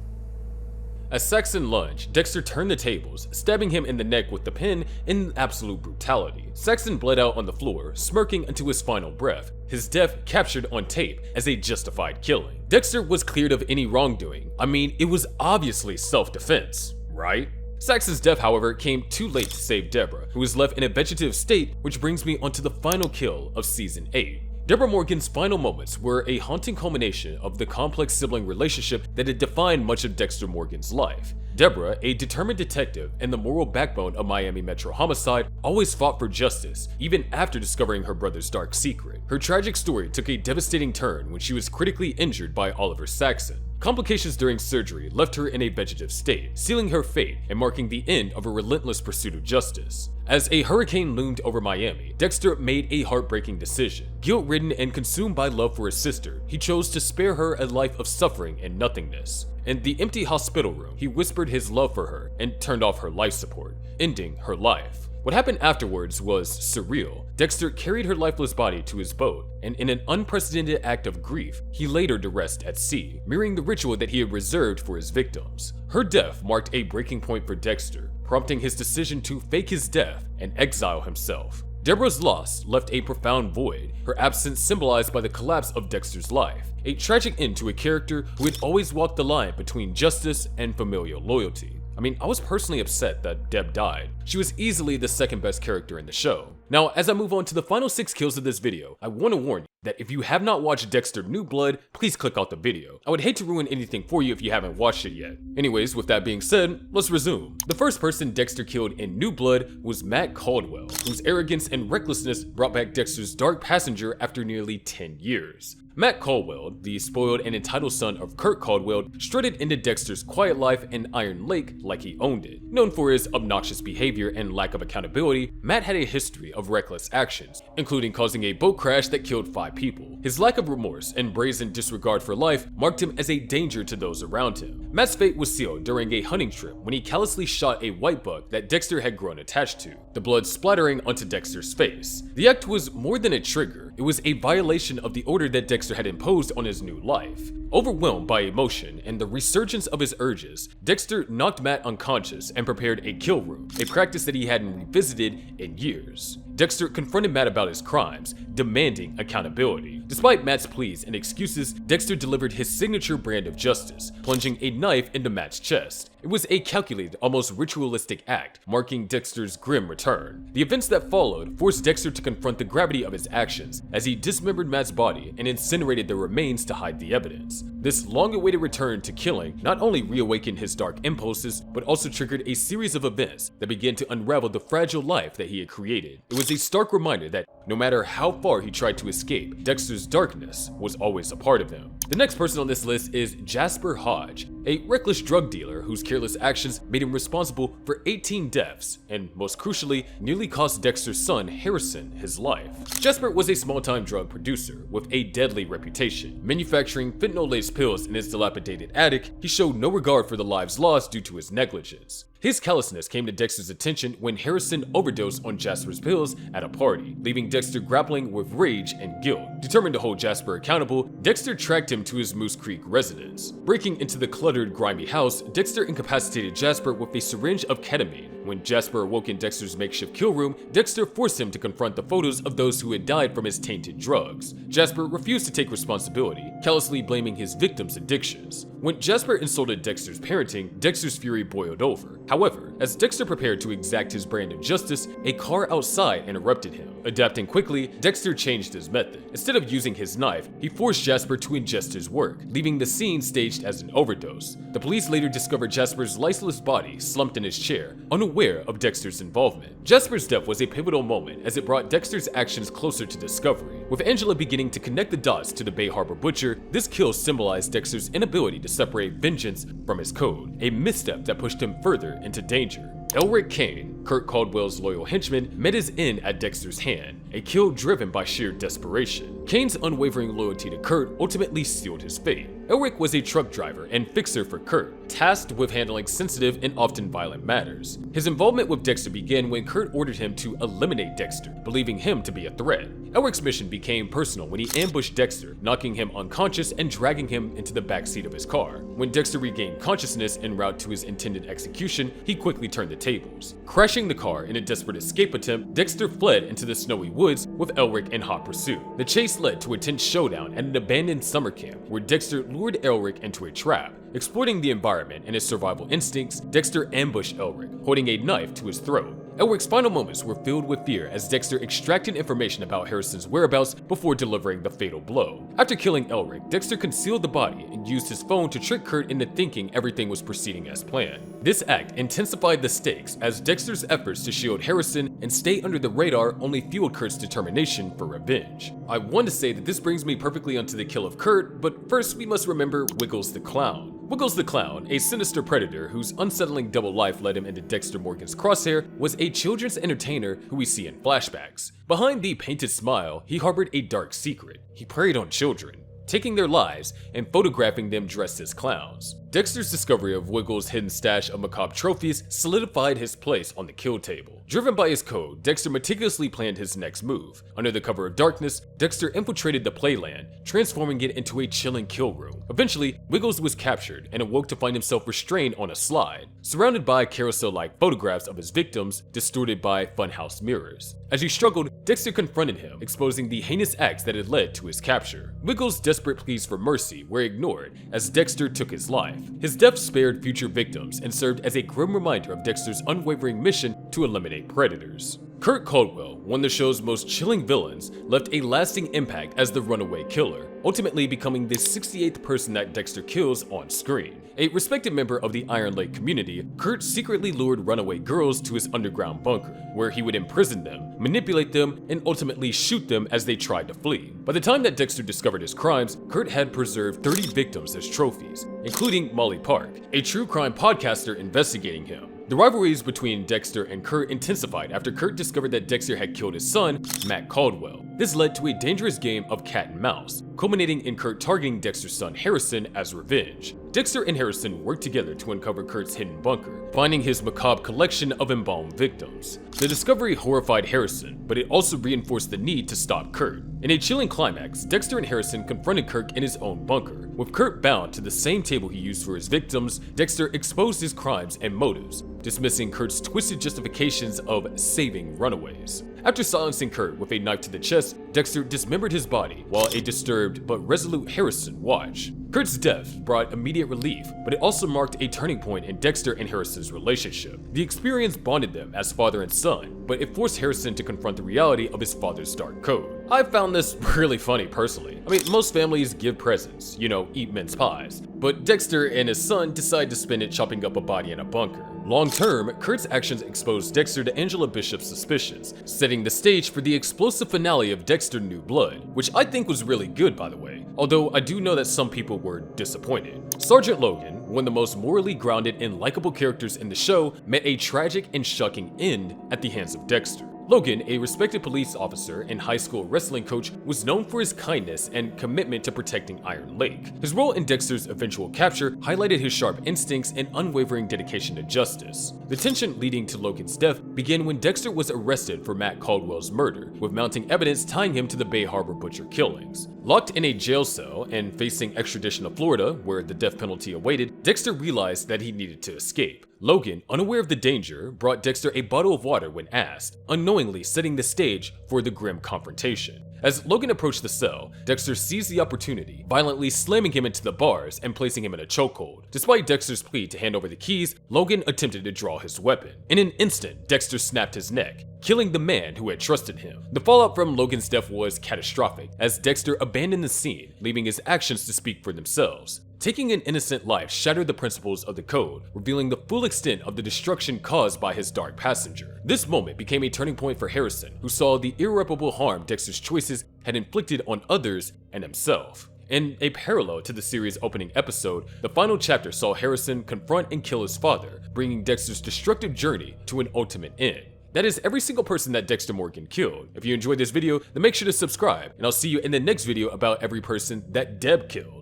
As Saxon lunged, Dexter turned the tables, stabbing him in the neck with the pen in absolute brutality. Saxon bled out on the floor, smirking until his final breath, his death captured on tape as a justified killing. Dexter was cleared of any wrongdoing. I mean, it was obviously self-defense, right? Saxon's death, however, came too late to save Debra, who was left in a vegetative state, which brings me onto the final kill of Season 8. Debra Morgan's final moments were a haunting culmination of the complex sibling relationship that had defined much of Dexter Morgan's life. Debra, a determined detective and the moral backbone of Miami Metro Homicide, always fought for justice, even after discovering her brother's dark secret. Her tragic story took a devastating turn when she was critically injured by Oliver Saxon. Complications during surgery left her in a vegetative state, sealing her fate and marking the end of a relentless pursuit of justice. As a hurricane loomed over Miami, Dexter made a heartbreaking decision. Guilt-ridden and consumed by love for his sister, he chose to spare her a life of suffering and nothingness. In the empty hospital room, he whispered his love for her and turned off her life support, ending her life. What happened afterwards was surreal. Dexter carried her lifeless body to his boat, and in an unprecedented act of grief, he laid her to rest at sea, mirroring the ritual that he had reserved for his victims. Her death marked a breaking point for Dexter, prompting his decision to fake his death and exile himself. Debra's loss left a profound void, her absence symbolized by the collapse of Dexter's life, a tragic end to a character who had always walked the line between justice and familial loyalty. I mean, I was personally upset that Deb died. She was easily the second best character in the show. Now, as I move on to the final 6 kills of this video, I want to warn you that if you have not watched Dexter New Blood, please click out the video. I would hate to ruin anything for you if you haven't watched it yet. Anyways, with that being said, let's resume. The first person Dexter killed in New Blood was Matt Caldwell, whose arrogance and recklessness brought back Dexter's dark passenger after nearly 10 years. Matt Caldwell, the spoiled and entitled son of Kurt Caldwell, strutted into Dexter's quiet life in Iron Lake like he owned it. Known for his obnoxious behavior and lack of accountability, Matt had a history of reckless actions, including causing a boat crash that killed 5 people. His lack of remorse and brazen disregard for life marked him as a danger to those around him. Matt's fate was sealed during a hunting trip when he callously shot a white buck that Dexter had grown attached to, the blood splattering onto Dexter's face. The act was more than a trigger, it was a violation of the order that Dexter had imposed on his new life. Overwhelmed by emotion and the resurgence of his urges, Dexter knocked Matt unconscious and prepared a kill room, a practice that he hadn't revisited in years. Dexter confronted Matt about his crimes, demanding accountability. Despite Matt's pleas and excuses, Dexter delivered his signature brand of justice, plunging a knife into Matt's chest. It was a calculated, almost ritualistic act, marking Dexter's grim return. The events that followed forced Dexter to confront the gravity of his actions as he dismembered Matt's body and incinerated the remains to hide the evidence. This long-awaited return to killing not only reawakened his dark impulses, but also triggered a series of events that began to unravel the fragile life that he had created. It was a stark reminder that no matter how far he tried to escape, Dexter's darkness was always a part of him. The next person on this list is Jasper Hodge, a reckless drug dealer whose careless actions made him responsible for 18 deaths and, most crucially, nearly cost Dexter's son, Harrison, his life. Jasper was a small-time drug producer with a deadly reputation. Manufacturing fentanyl-laced pills in his dilapidated attic, he showed no regard for the lives lost due to his negligence. His callousness came to Dexter's attention when Harrison overdosed on Jasper's pills at a party, leaving Dexter grappling with rage and guilt. Determined to hold Jasper accountable, Dexter tracked him to his Moose Creek residence. Breaking into the cluttered, grimy house, Dexter incapacitated Jasper with a syringe of ketamine, When Jasper awoke in Dexter's makeshift kill room, Dexter forced him to confront the photos of those who had died from his tainted drugs. Jasper refused to take responsibility, callously blaming his victims' addictions. When Jasper insulted Dexter's parenting, Dexter's fury boiled over. However, as Dexter prepared to exact his brand of justice, a car outside interrupted him. Adapting quickly, Dexter changed his method. Instead of using his knife, he forced Jasper to ingest his work, leaving the scene staged as an overdose. The police later discovered Jasper's lifeless body slumped in his chair, unaware of Dexter's involvement. Jasper's death was a pivotal moment as it brought Dexter's actions closer to discovery. With Angela beginning to connect the dots to the Bay Harbor Butcher, this kill symbolized Dexter's inability to separate vengeance from his code, a misstep that pushed him further into danger. Elric Kane, Kurt Caldwell's loyal henchman, met his end at Dexter's hand, a kill driven by sheer desperation. Kane's unwavering loyalty to Kurt ultimately sealed his fate. Elric was a truck driver and fixer for Kurt, tasked with handling sensitive and often violent matters. His involvement with Dexter began when Kurt ordered him to eliminate Dexter, believing him to be a threat. Elric's mission became personal when he ambushed Dexter, knocking him unconscious and dragging him into the backseat of his car. When Dexter regained consciousness en route to his intended execution, he quickly turned the tables. Crashing the car in a desperate escape attempt, Dexter fled into the snowy woods with Elric in hot pursuit. The chase led to a tense showdown at an abandoned summer camp where Dexter lured Elric into a trap. Exploiting the environment and his survival instincts, Dexter ambushed Elric, holding a knife to his throat. Elric's final moments were filled with fear as Dexter extracted information about Harrison's whereabouts before delivering the fatal blow. After killing Elric, Dexter concealed the body and used his phone to trick Kurt into thinking everything was proceeding as planned. This act intensified the stakes as Dexter's efforts to shield Harrison and stay under the radar only fueled Kurt's determination for revenge. I want to say that this brings me perfectly onto the kill of Kurt, but first we must remember Wiggles the Clown. Wiggles the Clown, a sinister predator whose unsettling double life led him into Dexter Morgan's crosshair, was a children's entertainer who we see in flashbacks. Behind the painted smile, he harbored a dark secret. He preyed on children, taking their lives and photographing them dressed as clowns. Dexter's discovery of Wiggles' hidden stash of macabre trophies solidified his place on the kill table. Driven by his code, Dexter meticulously planned his next move. Under the cover of darkness, Dexter infiltrated the playland, transforming it into a chilling kill room. Eventually, Wiggles was captured and awoke to find himself restrained on a slide, surrounded by carousel-like photographs of his victims distorted by funhouse mirrors. As he struggled, Dexter confronted him, exposing the heinous acts that had led to his capture. Wiggles' desperate pleas for mercy were ignored as Dexter took his life. His death spared future victims and served as a grim reminder of Dexter's unwavering mission to eliminate predators. Kurt Caldwell, one of the show's most chilling villains, left a lasting impact as the runaway killer, ultimately becoming the 68th person that Dexter kills on screen. A respected member of the Iron Lake community, Kurt secretly lured runaway girls to his underground bunker, where he would imprison them, manipulate them, and ultimately shoot them as they tried to flee. By the time that Dexter discovered his crimes, Kurt had preserved 30 victims as trophies, including Molly Park, a true crime podcaster investigating him. The rivalries between Dexter and Kurt intensified after Kurt discovered that Dexter had killed his son, Matt Caldwell. This led to a dangerous game of cat and mouse, culminating in Kurt targeting Dexter's son Harrison as revenge. Dexter and Harrison worked together to uncover Kurt's hidden bunker, finding his macabre collection of embalmed victims. The discovery horrified Harrison, but it also reinforced the need to stop Kurt. In a chilling climax, Dexter and Harrison confronted Kurt in his own bunker. With Kurt bound to the same table he used for his victims, Dexter exposed his crimes and motives, dismissing Kurt's twisted justifications of saving runaways. After silencing Kurt with a knife to the chest, Dexter dismembered his body while a disturbed but resolute Harrison watched. Kurt's death brought immediate relief, but it also marked a turning point in Dexter and Harrison's relationship. The experience bonded them as father and son, but it forced Harrison to confront the reality of his father's dark code. I found this really funny personally. I mean, most families give presents, eat mince pies, but Dexter and his son decide to spend it chopping up a body in a bunker. Long term, Kurt's actions exposed Dexter to Angela Bishop's suspicions, setting the stage for the explosive finale of Dexter New Blood, which I think was really good, by the way, although I do know that some people were disappointed. Sergeant Logan, one of the most morally grounded and likable characters in the show, met a tragic and shocking end at the hands of Dexter. Logan, a respected police officer and high school wrestling coach, was known for his kindness and commitment to protecting Iron Lake. His role in Dexter's eventual capture highlighted his sharp instincts and unwavering dedication to justice. The tension leading to Logan's death began when Dexter was arrested for Matt Caldwell's murder, with mounting evidence tying him to the Bay Harbor Butcher killings. Locked in a jail cell and facing extradition to Florida, where the death penalty awaited, Dexter realized that he needed to escape. Logan, unaware of the danger, brought Dexter a bottle of water when asked, unknowingly setting the stage for the grim confrontation. As Logan approached the cell, Dexter seized the opportunity, violently slamming him into the bars and placing him in a chokehold. Despite Dexter's plea to hand over the keys, Logan attempted to draw his weapon. In an instant, Dexter snapped his neck, killing the man who had trusted him. The fallout from Logan's death was catastrophic, as Dexter abandoned the scene, leaving his actions to speak for themselves. Taking an innocent life shattered the principles of the code, revealing the full extent of the destruction caused by his dark passenger. This moment became a turning point for Harrison, who saw the irreparable harm Dexter's choices had inflicted on others and himself. In a parallel to the series' opening episode, the final chapter saw Harrison confront and kill his father, bringing Dexter's destructive journey to an ultimate end. That is every single person that Dexter Morgan killed. If you enjoyed this video, then make sure to subscribe, and I'll see you in the next video about every person that Deb killed.